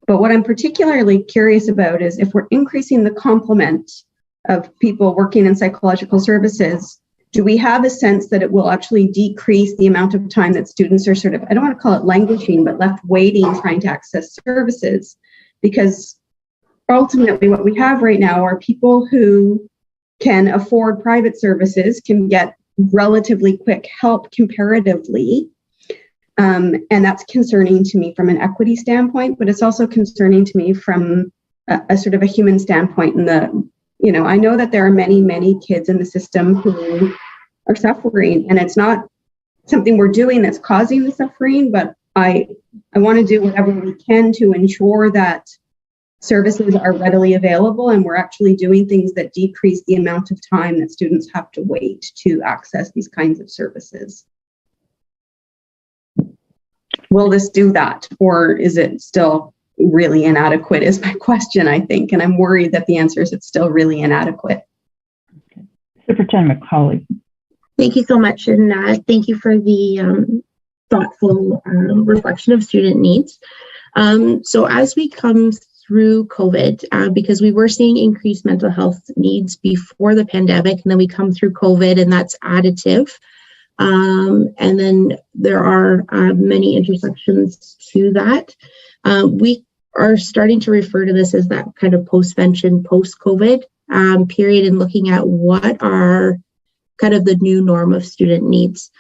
But what I'm particularly curious about is if we're increasing the complement of people working in psychological services, do we have a sense that it will actually decrease the amount of time that students are sort of, I don't want to call it languishing, but left waiting, trying to access services? Because ultimately what we have right now are people who can afford private services, can get relatively quick help comparatively. And that's concerning to me from an equity standpoint, but it's also concerning to me from a sort of a human standpoint. And I know that there are many, many kids in the system who are suffering, and it's not something we're doing that's causing the suffering, but I want to do whatever we can to ensure that services are readily available and we're actually doing things that decrease the amount of time that students have to wait to access these kinds of services. Will this do that, or is it still really inadequate is my question, I think, and I'm worried that the answer is it's still really inadequate. Okay. Superintendent McCauley. Thank you so much, and thank you for the thoughtful reflection of student needs. So as we come through COVID, because we were seeing increased mental health needs before the pandemic, and then we come through COVID, and that's additive. And then there are many intersections to that. We are starting to refer to this as that kind of post-vention, post-COVID period, and looking at what are kind of the new norm of student needs.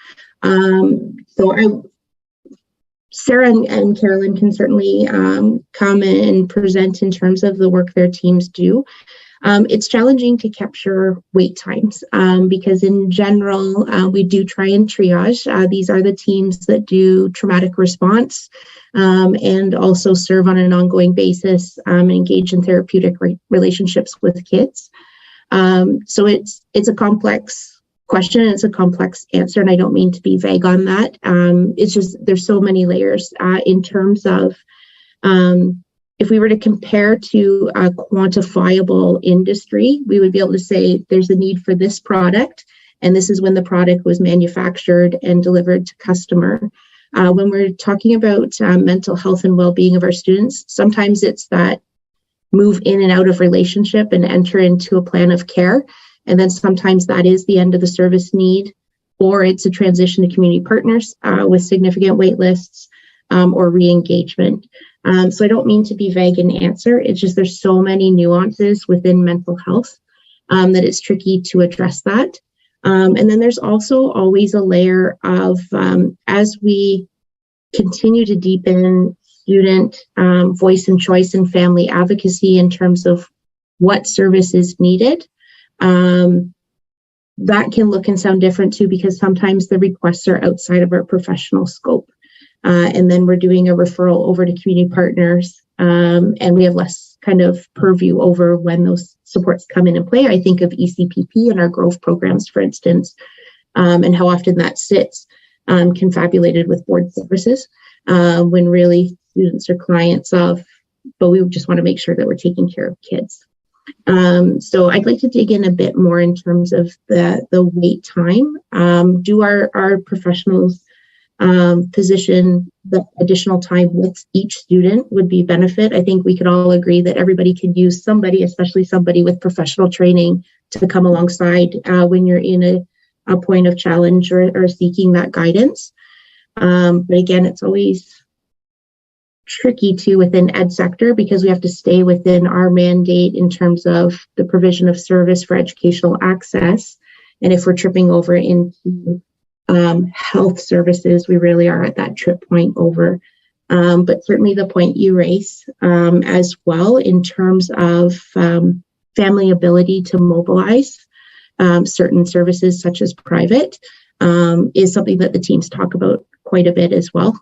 Sarah and Carolyn can certainly come and present in terms of the work their teams do. It's challenging to capture wait times because in general, we do try and triage. These are the teams that do traumatic response and also serve on an ongoing basis, engage in therapeutic relationships with kids. So it's a complex question, and it's a complex answer, and I don't mean to be vague on that. It's just there's so many layers in terms of if we were to compare to a quantifiable industry, we would be able to say there's a need for this product, and this is when the product was manufactured and delivered to customer. When we're talking about mental health and well-being of our students, sometimes it's that move in and out of relationship and enter into a plan of care. And then sometimes that is the end of the service need, or it's a transition to community partners with significant wait lists or re-engagement. So I don't mean to be vague in answer. It's just there's so many nuances within mental health that it's tricky to address that. And then there's also always a layer of, as we continue to deepen student voice and choice and family advocacy in terms of what service is needed, that can look and sound different too, because sometimes the requests are outside of our professional scope. And then we're doing a referral over to community partners, and we have less kind of purview over when those supports come in and play. I think of ECPP and our growth programs, for instance, and how often that sits confabulated with board services when really students are clients of, but we just want to make sure that we're taking care of kids. So I'd like to dig in a bit more in terms of the wait time. Do our professionals position the additional time with each student would be benefit? I think we could all agree that everybody could use somebody, especially somebody with professional training, to come alongside when you're in a point of challenge or seeking that guidance. But again, it's always tricky too within ed sector because we have to stay within our mandate in terms of the provision of service for educational access. And if we're tripping over into health services, we really are at that trip point over. But certainly the point you raise as well in terms of family ability to mobilize certain services such as private is something that the teams talk about quite a bit as well,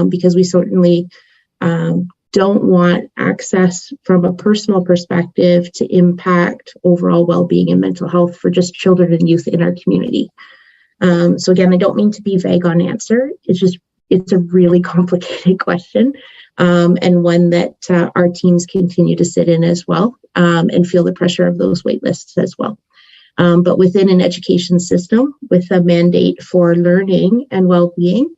because we certainly don't want access from a personal perspective to impact overall well-being and mental health for just children and youth in our community. So again, I don't mean to be vague on answer. It's a really complicated question and one that our teams continue to sit in as well and feel the pressure of those wait lists as well. But within an education system with a mandate for learning and well-being,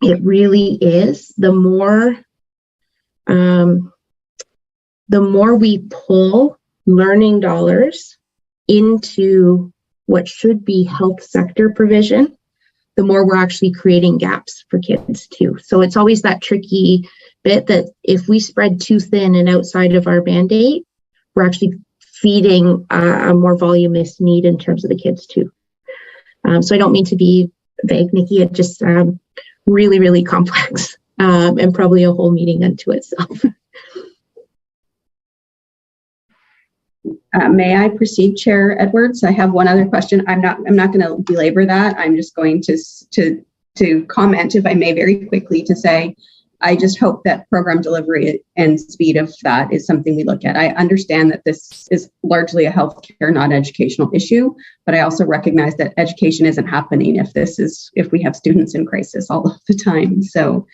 it really is the more we pull learning dollars into what should be health sector provision, the more we're actually creating gaps for kids too. So it's always that tricky bit that if we spread too thin and outside of our mandate, we're actually feeding a more voluminous need in terms of the kids too. So I don't mean to be vague, Nikki. It just really, really complex and probably a whole meeting unto itself. May I proceed, Chair Edwards? I have one other question. I'm not going to belabor that. I'm just going to comment, if I may, very quickly to say, I just hope that program delivery and speed of that is something we look at. I understand that this is largely a healthcare, not educational issue, but I also recognize that education isn't happening if we have students in crisis all of the time. So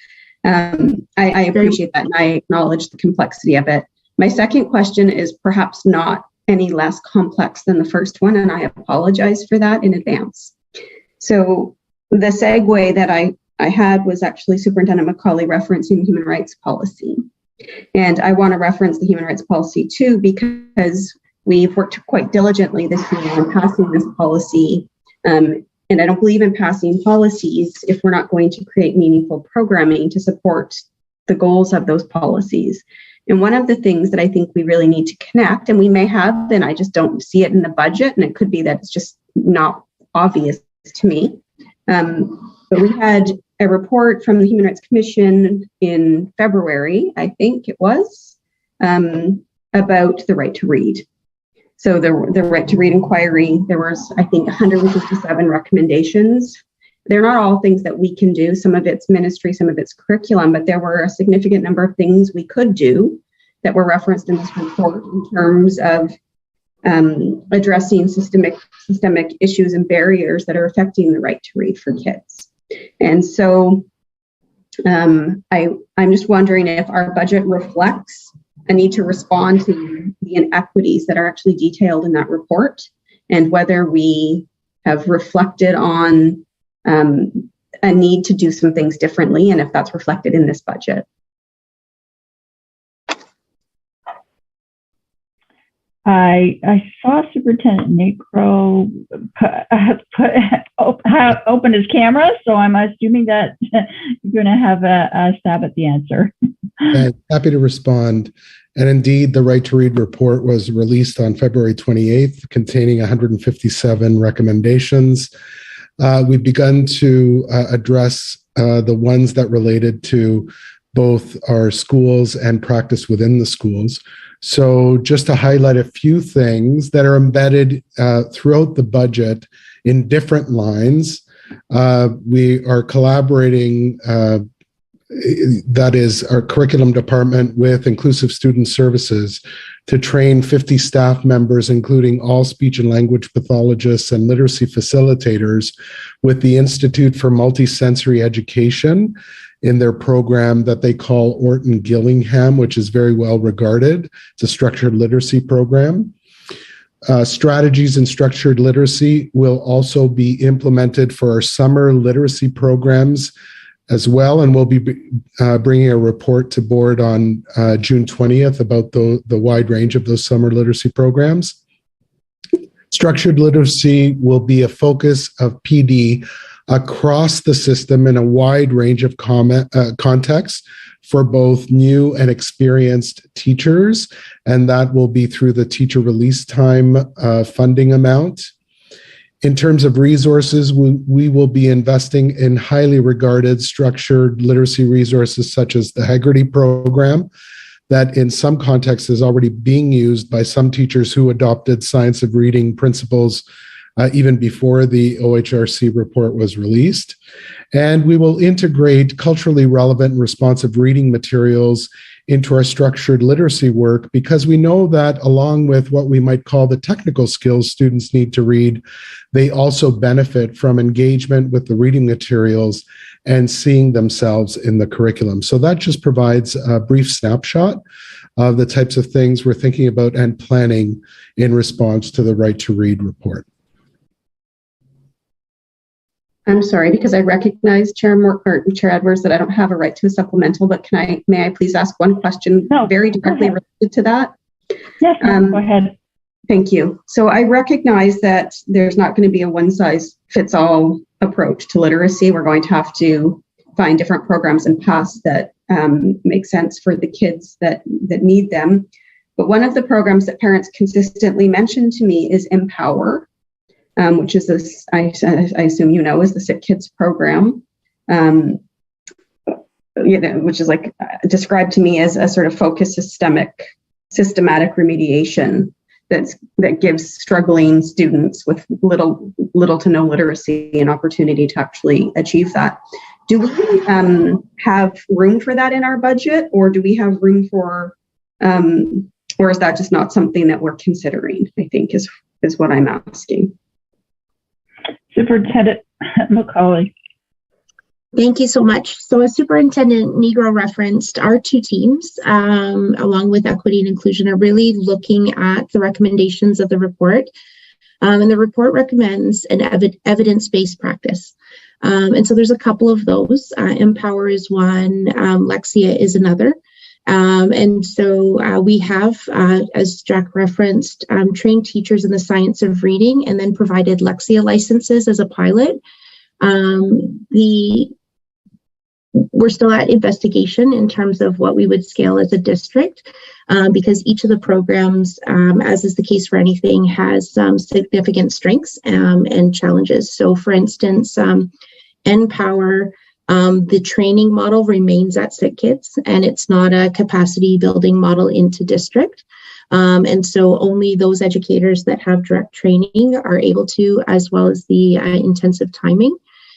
I appreciate that, and I acknowledge the complexity of it. My second question is perhaps not any less complex than the first one, and I apologize for that in advance. So the segue that I had was actually Superintendent McCauley referencing human rights policy. And I want to reference the human rights policy too, because we've worked quite diligently this year on passing this policy And I don't believe in passing policies if we're not going to create meaningful programming to support the goals of those policies. And one of the things that I think we really need to connect, and we may have, and I just don't see it in the budget, and it could be that it's just not obvious to me. But we had a report from the Human Rights Commission in February, I think it was, about the right to read. So the right to read inquiry, there was, I think, 157 recommendations. They're not all things that we can do. Some of it's ministry, some of it's curriculum, but there were a significant number of things we could do that were referenced in this report in terms of addressing systemic issues and barriers that are affecting the right to read for kids. And so I'm just wondering if our budget reflects a need to respond to the inequities that are actually detailed in that report, and whether we have reflected on a need to do some things differently, and if that's reflected in this budget. I saw Superintendent Negro open his camera, so I'm assuming that you're going to have a stab at the answer. Happy to respond. And indeed, the Right to Read report was released on February 28th, containing 157 recommendations. We've begun to address the ones that related to both our schools and practice within the schools. So just to highlight a few things that are embedded throughout the budget in different lines, we are collaborating, that is our curriculum department, with Inclusive Student Services to train 50 staff members, including all speech and language pathologists and literacy facilitators, with the Institute for Multisensory Education in their program that they call Orton Gillingham, which is very well regarded. It's a structured literacy program. Strategies in structured literacy will also be implemented for our summer literacy programs as well, and we'll be bringing a report to board on June 20th about the wide range of those summer literacy programs. Structured literacy will be a focus of PD across the system in a wide range of contexts for both new and experienced teachers, and that will be through the teacher release time funding amount. In terms of resources, we will be investing in highly regarded structured literacy resources such as the Haggerty program, that in some contexts is already being used by some teachers who adopted science of reading principles even before the OHRC report was released. And we will integrate culturally relevant and responsive reading materials into our structured literacy work, because we know that along with what we might call the technical skills students need to read, they also benefit from engagement with the reading materials and seeing themselves in the curriculum. So that just provides a brief snapshot of the types of things we're thinking about and planning in response to the Right to Read report. I'm sorry, because I recognize Chair Edwards that I don't have a right to a supplemental, but may I please ask one question very directly related to that? Yes, go ahead. Thank you. So I recognize that there's not going to be a one-size-fits-all approach to literacy. We're going to have to find different programs and paths that make sense for the kids that need them. But one of the programs that parents consistently mention to me is Empower, which is this, I assume you know, is the Sick Kids program, which is like described to me as a sort of focused systematic remediation that gives struggling students with little to no literacy an opportunity to actually achieve that. Do we have room for that in our budget, or do we have room for, or is that just not something that we're considering, I think is what I'm asking. Superintendent McCauley. Thank you so much. So as Superintendent Negro referenced, our two teams, along with equity and inclusion, are really looking at the recommendations of the report. And the report recommends an evidence-based practice. And so there's a couple of those. Empower is one, Lexia is another. And so we have, as Jack referenced, trained teachers in the science of reading and then provided Lexia licenses as a pilot. We're still at investigation in terms of what we would scale as a district, because each of the programs, as is the case for anything, has some significant strengths and challenges. So for instance, NPower, the training model remains at SickKids, and it's not a capacity building model into district. And so only those educators that have direct training are able to, as well as the intensive timing.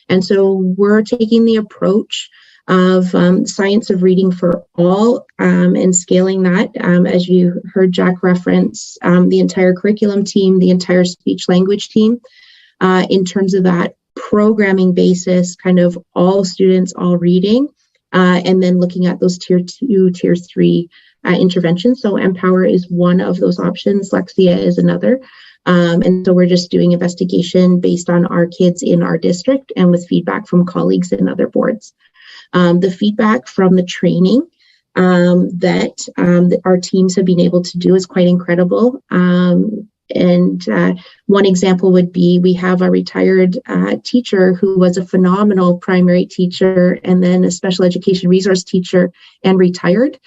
And so we're taking the approach of science of reading for all and scaling that. As you heard Jack reference, the entire curriculum team, the entire speech language team, in terms of that programming basis, kind of all students, all reading, and then looking at those tier 2, tier 3 interventions. So Empower is one of those options. Lexia is another. And so we're just doing investigation based on our kids in our district and with feedback from colleagues in other boards. The feedback from the training that our teams have been able to do is quite incredible. And one example would be, we have a retired teacher who was a phenomenal primary teacher and then a special education resource teacher and retired,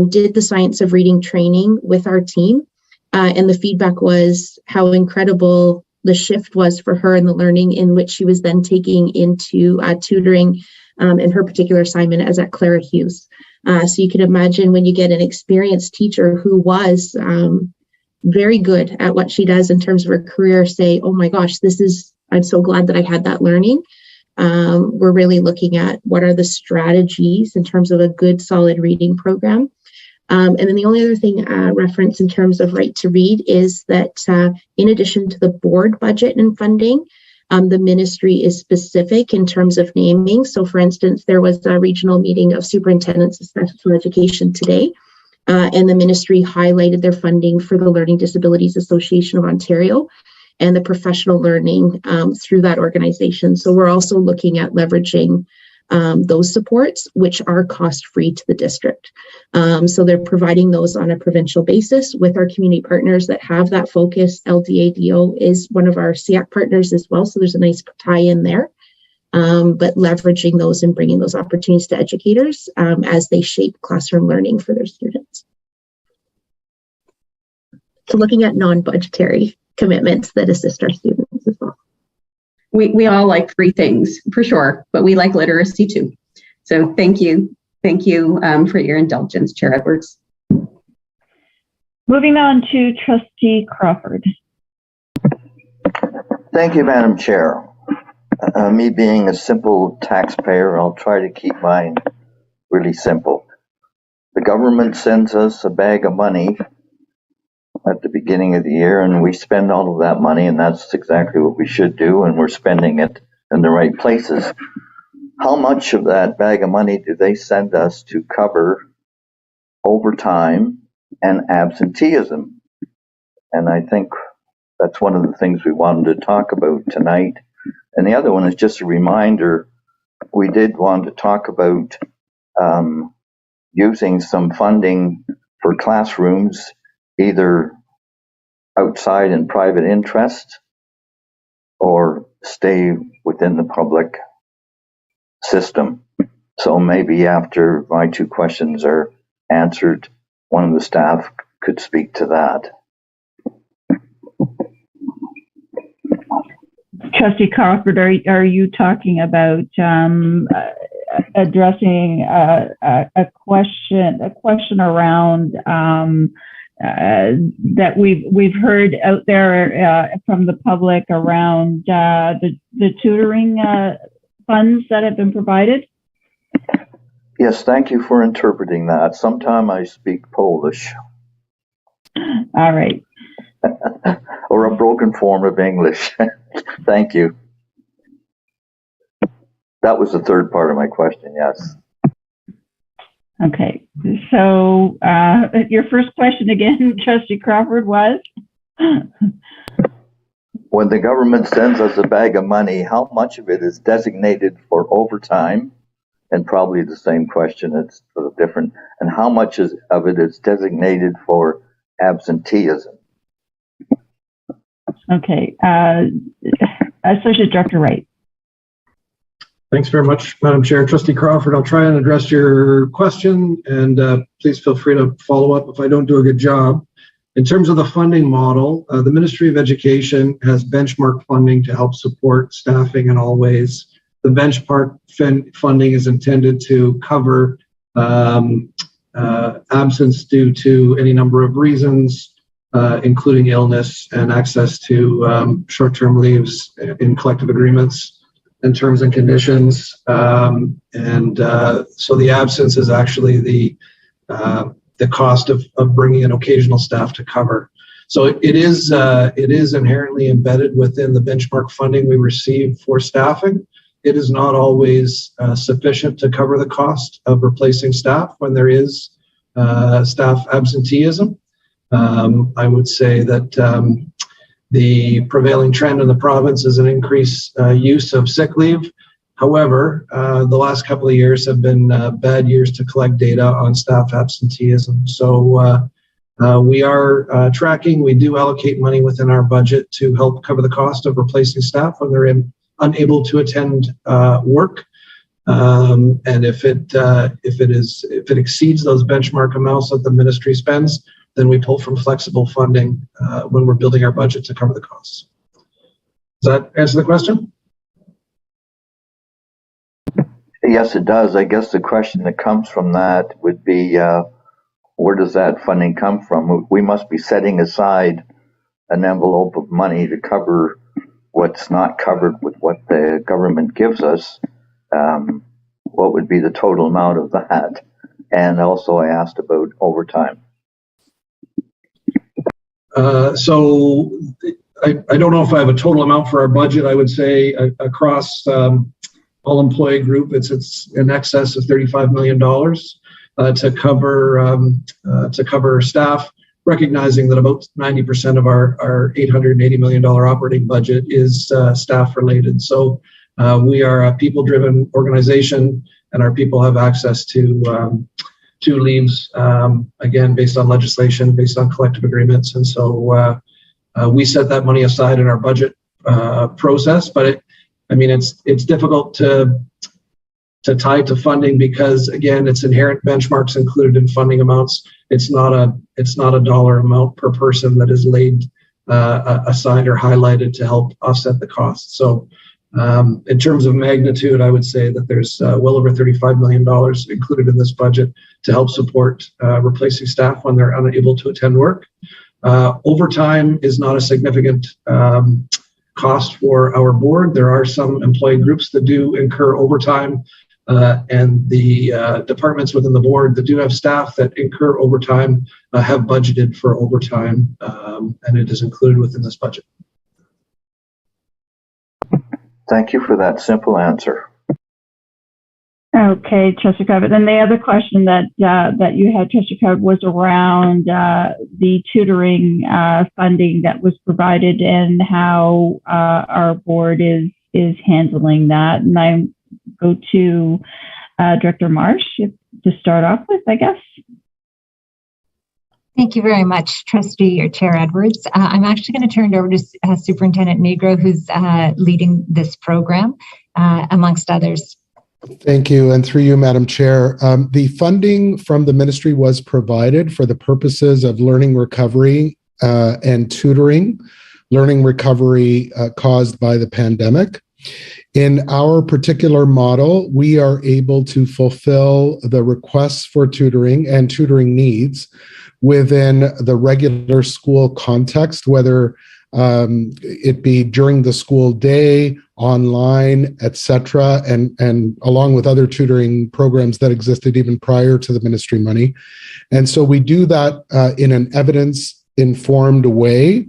did the science of reading training with our team. And the feedback was how incredible the shift was for her and the learning in which she was then taking into tutoring in her particular assignment as at Clara Hughes. So you can imagine when you get an experienced teacher who was very good at what she does in terms of her career, say, oh my gosh, I'm so glad that I had that learning. We're really looking at what are the strategies in terms of a good, solid reading program. And then the only other thing reference in terms of right to read is that in addition to the board budget and funding, the ministry is specific in terms of naming. So for instance, there was a regional meeting of superintendents of special education today, and the ministry highlighted their funding for the Learning Disabilities Association of Ontario and the professional learning through that organization. So we're also looking at leveraging those supports, which are cost-free to the district. So they're providing those on a provincial basis with our community partners that have that focus. LDADO is one of our SEAC partners as well, so there's a nice tie-in there. But leveraging those and bringing those opportunities to educators as they shape classroom learning for their students. So looking at non-budgetary commitments that assist our students as well. We all like free things for sure, but we like literacy too. So thank you. Thank you for your indulgence, Chair Edwards. Moving on to Trustee Crawford. Thank you, Madam Chair. Me being a simple taxpayer, I'll try to keep mine really simple. The government sends us a bag of money at the beginning of the year, and we spend all of that money, and that's exactly what we should do, and we're spending it in the right places. How much of that bag of money do they send us to cover overtime and absenteeism? And I think that's one of the things we wanted to talk about tonight. And the other one is just a reminder, we did want to talk about using some funding for classrooms, either outside in private interest or stay within the public system. So maybe after my two questions are answered, one of the staff could speak to that. Trustee Crawford, are you talking about addressing a question around that we've heard out there from the public around the tutoring funds that have been provided? Yes, thank you for interpreting that. Sometime I speak Polish. All right. Or a broken form of English. Thank you. That was the third part of my question, yes. Okay, so your first question again, Trustee Crawford, was? When the government sends us a bag of money, how much of it is designated for overtime? And probably the same question, it's sort of different. and how much of it is designated for absenteeism? Okay. Associate Director Wright. Thanks very much, Madam Chair. Trustee Crawford, I'll try and address your question, and please feel free to follow up if I don't do a good job. In terms of the funding model, the Ministry of Education has benchmark funding to help support staffing in all ways. The benchmark funding is intended to cover absence due to any number of reasons, including illness and access to short-term leaves in collective agreements and terms and conditions. So the absence is actually the cost of bringing in occasional staff to cover. So it is inherently embedded within the benchmark funding we receive for staffing. It is not always sufficient to cover the cost of replacing staff when there is staff absenteeism. I would say that the prevailing trend in the province is an increased use of sick leave. However, the last couple of years have been bad years to collect data on staff absenteeism. So we are tracking. We do allocate money within our budget to help cover the cost of replacing staff when they're unable to attend work. And if it exceeds those benchmark amounts that the ministry spends, then we pull from flexible funding when we're building our budget to cover the costs. Does that answer the question? Yes, it does. I guess the question that comes from that would be, where does that funding come from? We must be setting aside an envelope of money to cover what's not covered with what the government gives us. What would be the total amount of that? And also I asked about overtime. So I don't know if I have a total amount for our budget. I would say across all employee group, it's in excess of $35 million to cover staff, recognizing that about 90% of our $880 million operating budget is staff related. So we are a people-driven organization, and our people have access to leaves, again, based on legislation, based on collective agreements. And so we set that money aside in our budget process, but it's difficult to tie to funding because, again, it's inherent benchmarks included in funding amounts. It's not a dollar amount per person that is laid aside or highlighted to help offset the cost. So in terms of magnitude, I would say that there's well over $35 million included in this budget to help support replacing staff when they're unable to attend work. Overtime is not a significant cost for our board. There are some employee groups that do incur overtime, and the departments within the board that do have staff that incur overtime have budgeted for overtime, and it is included within this budget. Thank you for that simple answer. Okay, Trustee Crawford. Then the other question that you had, Trustee Crawford, was around the tutoring funding that was provided and how our board is handling that. And I go to Director Marsh to start off with, I guess. Thank you very much, Trustee or Chair Edwards. I'm actually going to turn it over to Superintendent Negro, who's leading this program, amongst others. Thank you. And through you, Madam Chair, the funding from the ministry was provided for the purposes of learning recovery and tutoring, learning recovery caused by the pandemic. In our particular model, we are able to fulfill the requests for tutoring and tutoring needs within the regular school context, whether it be during the school day, online, etc., and along with other tutoring programs that existed even prior to the ministry money. And so we do that in an evidence-informed way,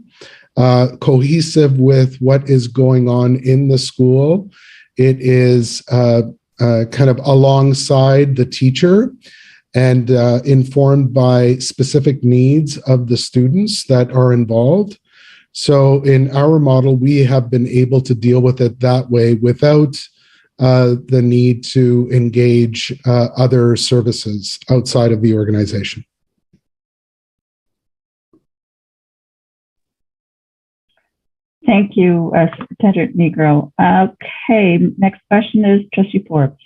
cohesive with what is going on in the school. It is kind of alongside the teacher and informed by specific needs of the students that are involved. So in our model, we have been able to deal with it that way without the need to engage other services outside of the organization. Thank you, Superintendent Negro. Okay, next question is Trustee Forbes.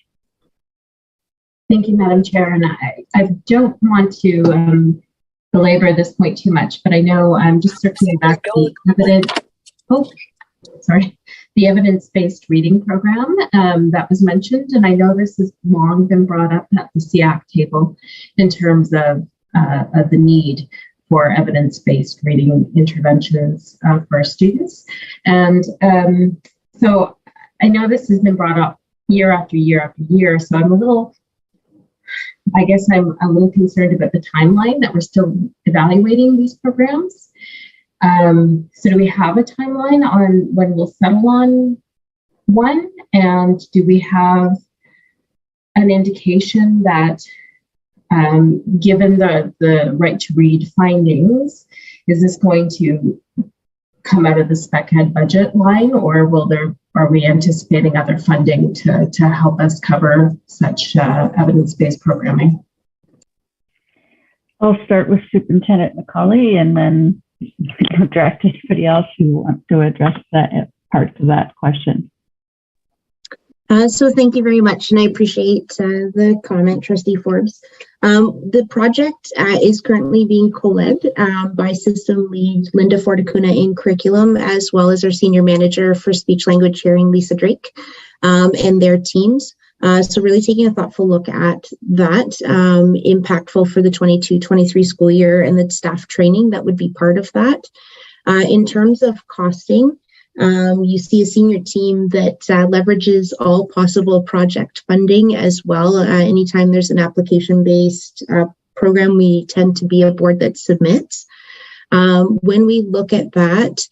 Thank you, Madam Chair. And I don't want to belabor this point too much, but I know I'm just circling back to the evidence-based reading program that was mentioned. And I know this has long been brought up at the SEAC table in terms of the need for evidence-based reading interventions for our students. And so I know this has been brought up year after year after year. So I'm a little concerned about the timeline that we're still evaluating these programs. So do we have a timeline on when we'll settle on one? And do we have an indication that given the right to read findings, is this going to come out of the spec ed budget line, or are we anticipating other funding to help us cover such evidence-based programming? I'll start with Superintendent McCauley and then direct anybody else who wants to address that part of that question. So thank you very much, and I appreciate the comment, Trustee Forbes. The project is currently being co-led by System Lead Linda Fortacuna in curriculum, as well as our Senior Manager for Speech Language Sharing, Lisa Drake, and their teams. So really taking a thoughtful look at that, impactful for the 22-23 school year and the staff training that would be part of that. In terms of costing, you see a senior team that leverages all possible project funding as well. Anytime there's an application-based program, we tend to be a board that submits. When we look at that,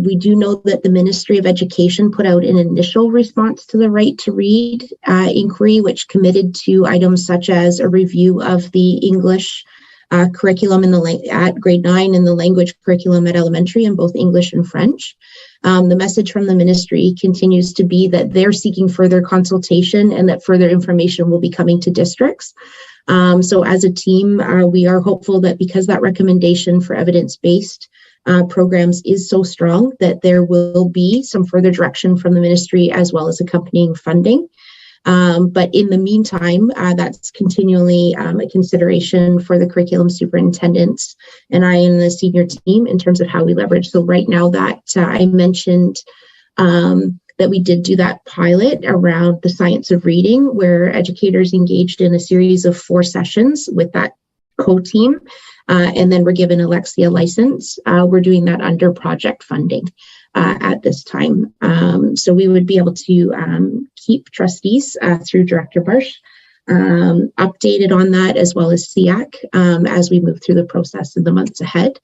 we do know that the Ministry of Education put out an initial response to the right to read inquiry, which committed to items such as a review of the English curriculum at grade 9 and the language curriculum at elementary in both English and French. The message from the ministry continues to be that they're seeking further consultation and that further information will be coming to districts. So as a team, we are hopeful that because that recommendation for evidence-based programs is so strong, that there will be some further direction from the ministry as well as accompanying funding. But in the meantime, that's continually a consideration for the curriculum superintendents and I and the senior team in terms of how we leverage. So right now that I mentioned that we did do that pilot around the science of reading, where educators engaged in a series of 4 sessions with that co-team, and then we're given Alexia license. We're doing that under project funding at this time. So we would be able to keep trustees through Director Barsh updated on that, as well as SEAC as we move through the process in the months ahead.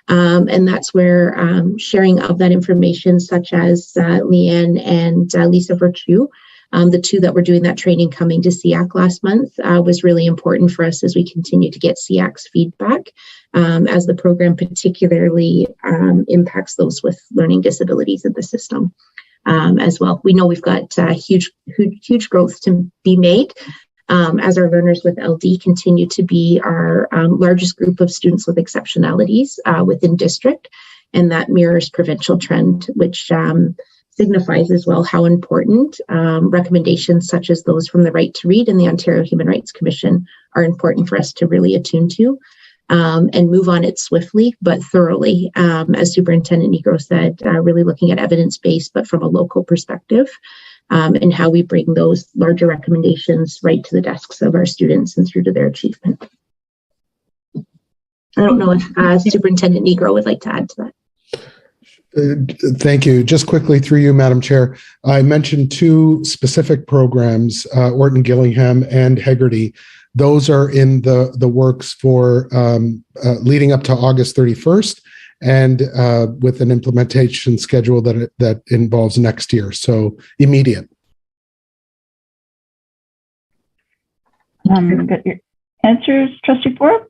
And that's where sharing of that information, such as Leanne and Lisa Virtue, the 2 that were doing that training coming to SEAC last month, was really important for us as we continue to get SEAC's feedback, as the program particularly impacts those with learning disabilities in the system as well. We know we've got huge growth to be made as our learners with LD continue to be our largest group of students with exceptionalities within district, and that mirrors provincial trend, which signifies as well how important recommendations such as those from the Right to Read and the Ontario Human Rights Commission are important for us to really attune to and move on it swiftly but thoroughly. As Superintendent Negro said, really looking at evidence-based but from a local perspective, and how we bring those larger recommendations right to the desks of our students and through to their achievement. I don't know if Superintendent Negro would like to add to that. Thank you. Just quickly through you, Madam Chair, I mentioned 2 specific programs, Orton Gillingham and Hegarty. Those are in the works for leading up to August 31st and with an implementation schedule that involves next year, so immediate. Got your answers, Trustee Forbes?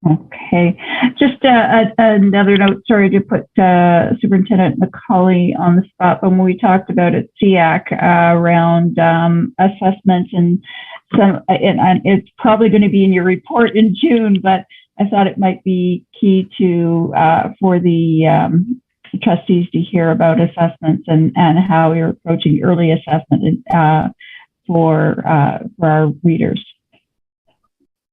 Okay, just another note, sorry to put Superintendent Macaulay on the spot, but when we talked about at SEAC around assessments and it's probably going to be in your report in June, but I thought it might be key to for the trustees to hear about assessments and how you're approaching early assessment for our readers.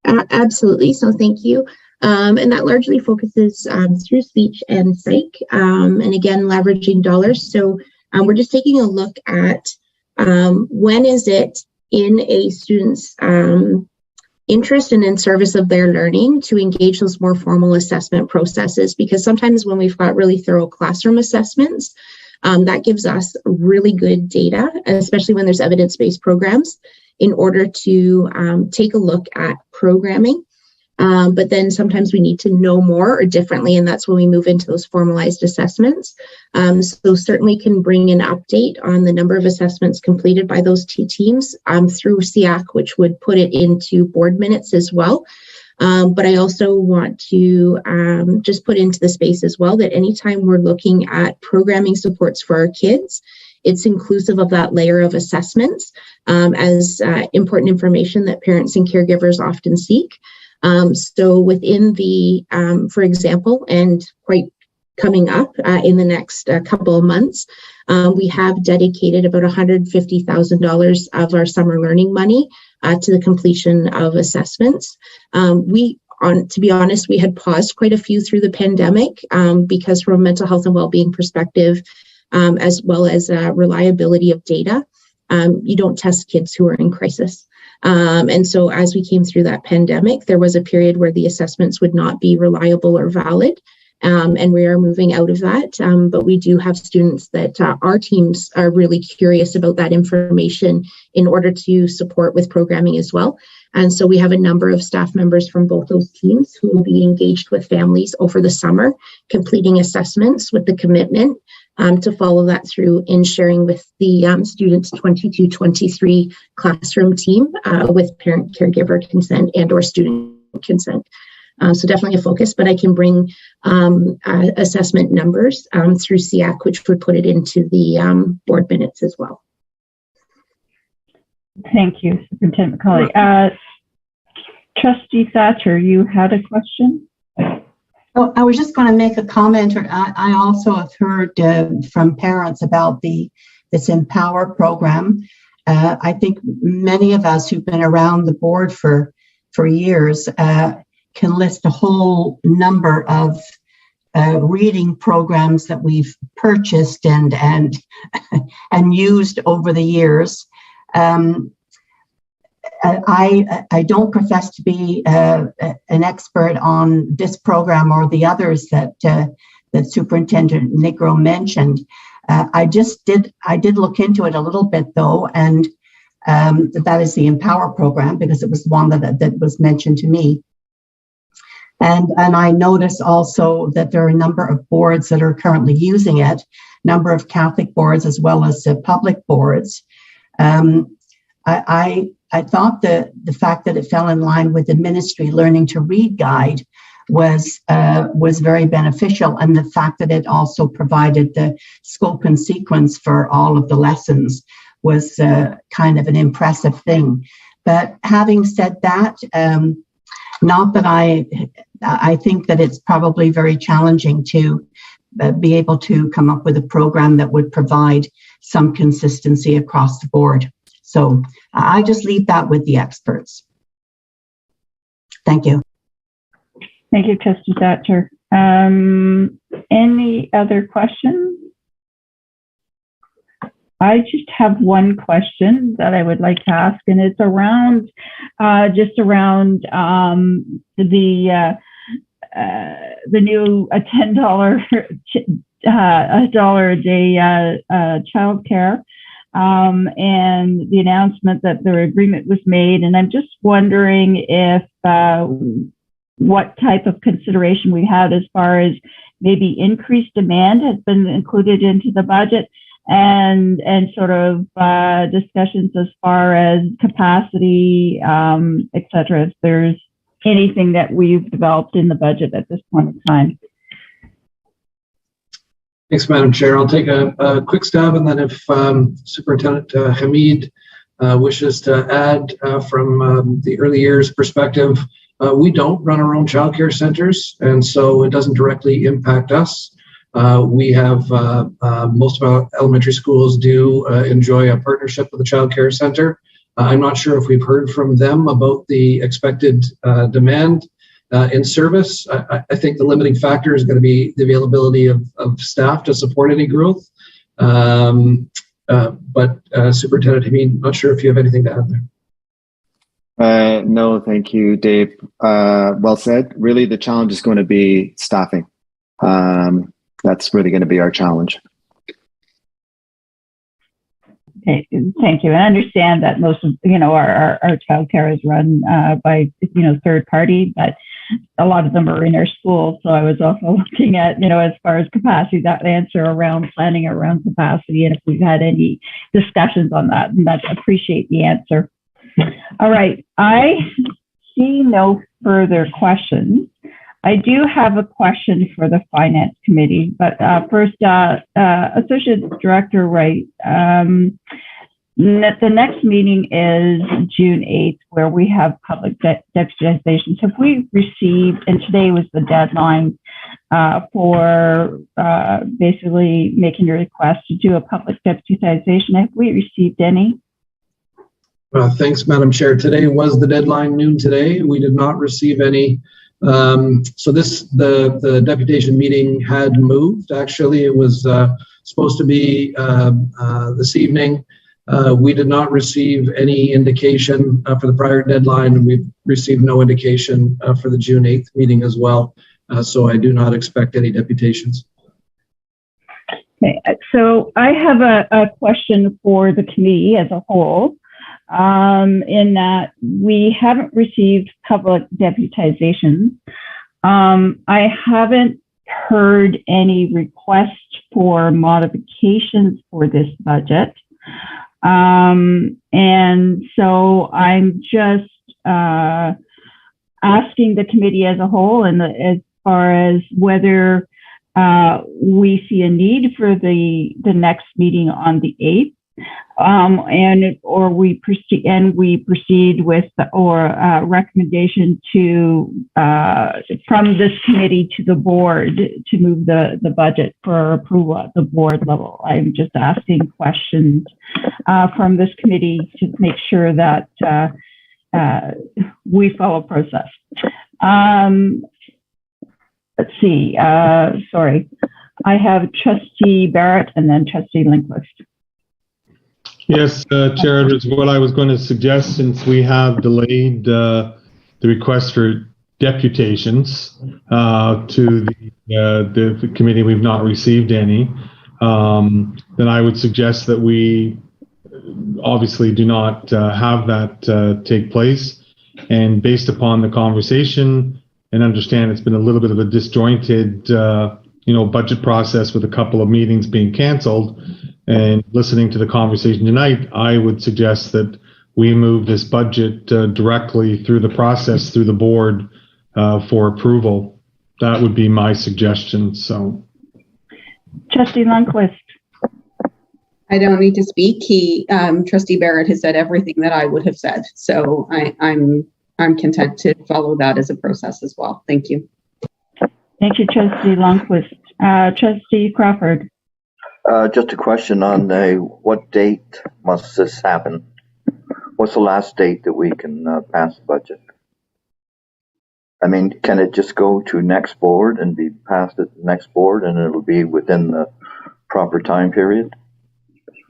Absolutely. So thank you. And that largely focuses through speech and psych, and again, leveraging dollars. So we're just taking a look at when is it in a student's interest and in service of their learning to engage those more formal assessment processes, because sometimes when we've got really thorough classroom assessments, that gives us really good data, especially when there's evidence-based programs, in order to take a look at programming. But then sometimes we need to know more or differently, and that's when we move into those formalized assessments. So certainly can bring an update on the number of assessments completed by those two teams through SEAC, which would put it into board minutes as well. But I also want to just put into the space as well that anytime we're looking at programming supports for our kids, it's inclusive of that layer of assessments as important information that parents and caregivers often seek. So within the, for example, and quite coming up in the next couple of months, we have dedicated about $150,000 of our summer learning money to the completion of assessments. To be honest, we had paused quite a few through the pandemic because from a mental health and well-being perspective, as well as reliability of data, you don't test kids who are in crisis. And so as we came through that pandemic, there was a period where the assessments would not be reliable or valid. And we are moving out of that. But we do have students that our teams are really curious about that information in order to support with programming as well. And so we have a number of staff members from both those teams who will be engaged with families over the summer, completing assessments with the commitment to follow that through in sharing with the students 22-23 classroom team with parent caregiver consent and or student consent. So definitely a focus, but I can bring assessment numbers through SEAC, which would put it into the board minutes as well. Thank you, Superintendent Macaulay. Trustee Thatcher, you had a question? Oh, I was just going to make a comment. I also have heard from parents about this Empower program. I think many of us who've been around the board for years can list a whole number of reading programs that we've purchased and used over the years. I don't profess to be an expert on this program or the others that Superintendent Nigro mentioned. I did look into it a little bit though, and that is the Empower program because it was the one that was mentioned to me. And I noticed also that there are a number of boards that are currently using it, number of Catholic boards as well as public boards. I thought the fact that it fell in line with the ministry Learning to Read guide was very beneficial, and the fact that it also provided the scope and sequence for all of the lessons was kind of an impressive thing. But having said that, not that I think that it's probably very challenging to be able to come up with a program that would provide some consistency across the board. So I just leave that with the experts. Thank you. Thank you, Trustee Thatcher. Any other questions? I just have one question that I would like to ask, and it's around just around the new $10 $1 a day childcare. And the announcement that the agreement was made. And I'm just wondering if what type of consideration we had as far as maybe increased demand has been included into the budget and sort of discussions as far as capacity, et cetera. If there's anything that we've developed in the budget at this point in time. Thanks, Madam Chair. I'll take a quick stab, and then if Superintendent Hamid wishes to add from the early years perspective, we don't run our own childcare centers, and so it doesn't directly impact us. We have most of our elementary schools do enjoy a partnership with the childcare center. I'm not sure if we've heard from them about the expected demand in service. I think the limiting factor is going to be the availability of staff to support any growth. But Superintendent Hamid, not sure if you have anything to add there. No, thank you, Dave. Well said. Really, the challenge is going to be staffing. That's really going to be our challenge. Okay, thank you. I understand that most of our childcare is run by third party, but a lot of them are in our schools. So I was also looking at as far as capacity, that answer around planning around capacity, and if we've had any discussions on that, and I appreciate the answer. All right, I see no further questions. I do have a question for the Finance Committee, but first, Associate Director Wright, the next meeting is June 8th, where we have public deputizations. Have we received, and today was the deadline for basically making a request to do a public deputization. Have we received any? Thanks, Madam Chair. Today was the deadline, noon today. We did not receive any. So the deputation meeting had moved. Actually, it was supposed to be this evening. We did not receive any indication for the prior deadline, and we've received no indication for the June 8th meeting as well. So I do not expect any deputations. Okay, so I have a question for the committee as a whole. In that we haven't received public deputizations. I haven't heard any requests for modifications for this budget. And so I'm just asking the committee as a whole, and as far as whether we see a need for the next meeting on the 8th. We proceed with recommendation to from this committee to the board to move the budget for approval at the board level. I'm just asking questions from this committee to make sure that we follow process. Let's see. Sorry, I have Trustee Barrett and then Trustee Lindquist. Yes, Chair, what I was going to suggest, since we have delayed the request for deputations to the committee, we've not received any, then I would suggest that we obviously do not have that take place. And based upon the conversation, and understand it's been a little bit of a disjointed budget process with a couple of meetings being canceled, and listening to the conversation tonight, I would suggest that we move this budget directly through the process, through the board for approval. That would be my suggestion. So, Trustee Lundquist. I don't need to speak. Trustee Barrett has said everything that I would have said. So I'm content to follow that as a process as well. Thank you. Thank you, Trustee Lundquist. Trustee Crawford. Just a question on what date must this happen? What's the last date that we can pass the budget? I mean, can it just go to next board and be passed at the next board and it'll be within the proper time period?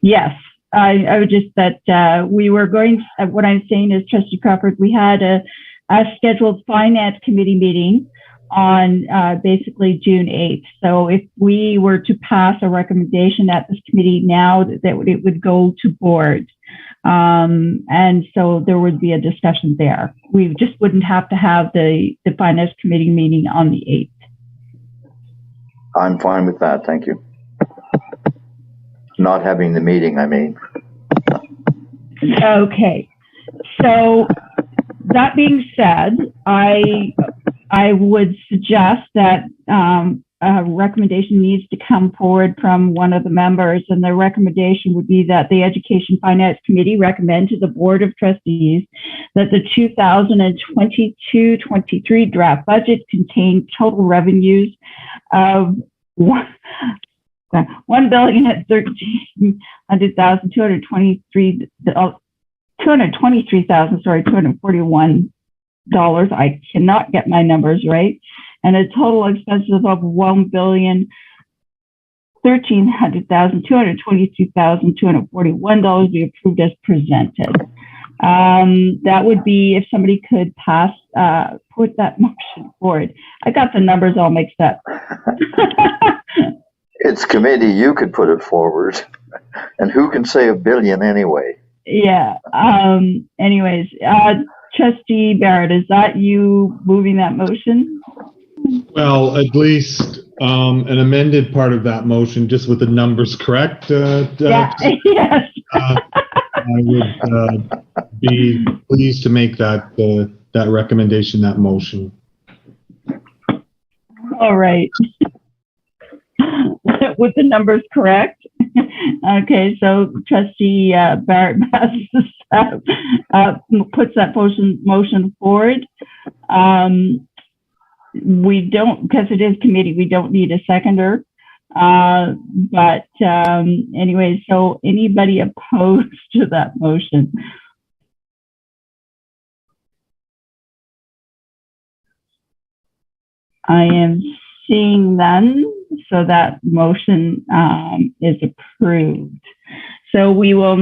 Yes, I would just that we were going, what I'm saying is, Trustee Crawford, we had a scheduled Finance Committee meeting on basically June 8th. So if we were to pass a recommendation at this committee now, that it would go to board. And so there would be a discussion there. We just wouldn't have to have the Finance Committee meeting on the 8th. I'm fine with that, thank you. Not having the meeting, I mean. Okay, so that being said, I would suggest that a recommendation needs to come forward from one of the members, and the recommendation would be that the Education Finance Committee recommend to the Board of Trustees that the 2022-23 draft budget contain total revenues of $223,241. I cannot get my numbers right, and a total expenses of $1,113,222,241 be approved as presented. That would be if somebody could put that motion forward. I got the numbers all mixed up. It's committee, you could put it forward. And who can say a billion anyway? Yeah. Anyways, Trustee Barrett, is that you moving that motion? Well, at least an amended part of that motion, just with the numbers correct. Yes. I would be pleased to make that recommendation, that motion. All right. With the numbers correct. Okay, so Trustee Barrett puts that motion forward. We don't, because it is committee, we don't need a seconder. But anyway, so anybody opposed to that motion? I am seeing none, so that motion is approved. So we will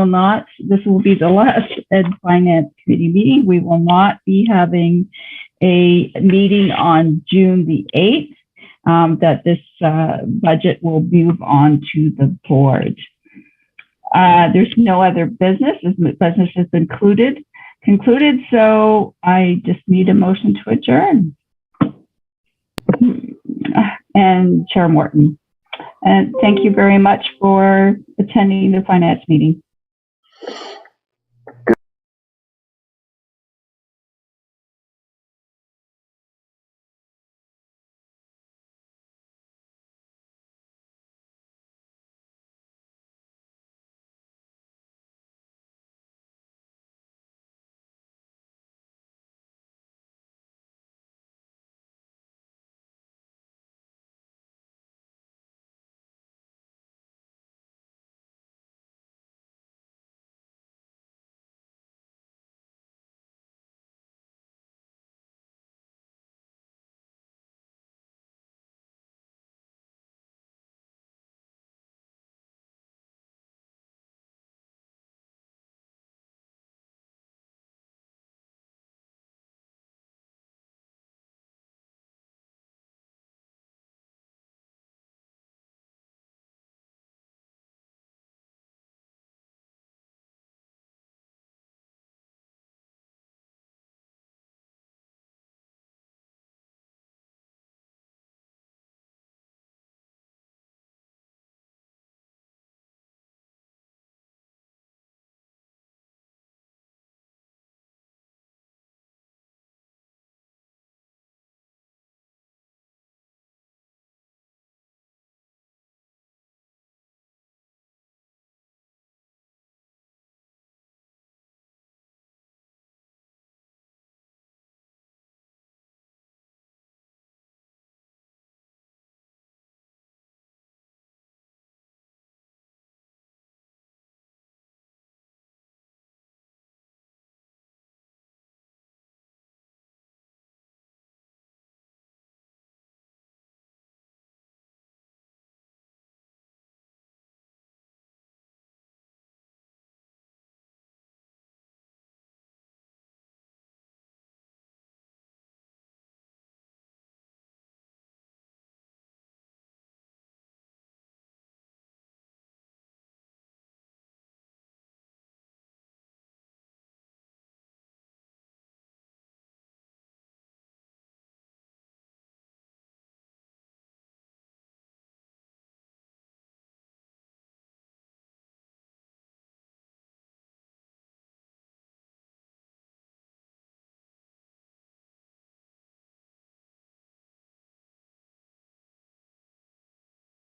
not, this will be the last Ed Finance Committee meeting. We will not be having a meeting on June the 8th, that this budget will move on to the board. There's no other business. Business has been concluded, so I just need a motion to adjourn. And Chair Morton. And thank you very much for attending the finance meeting.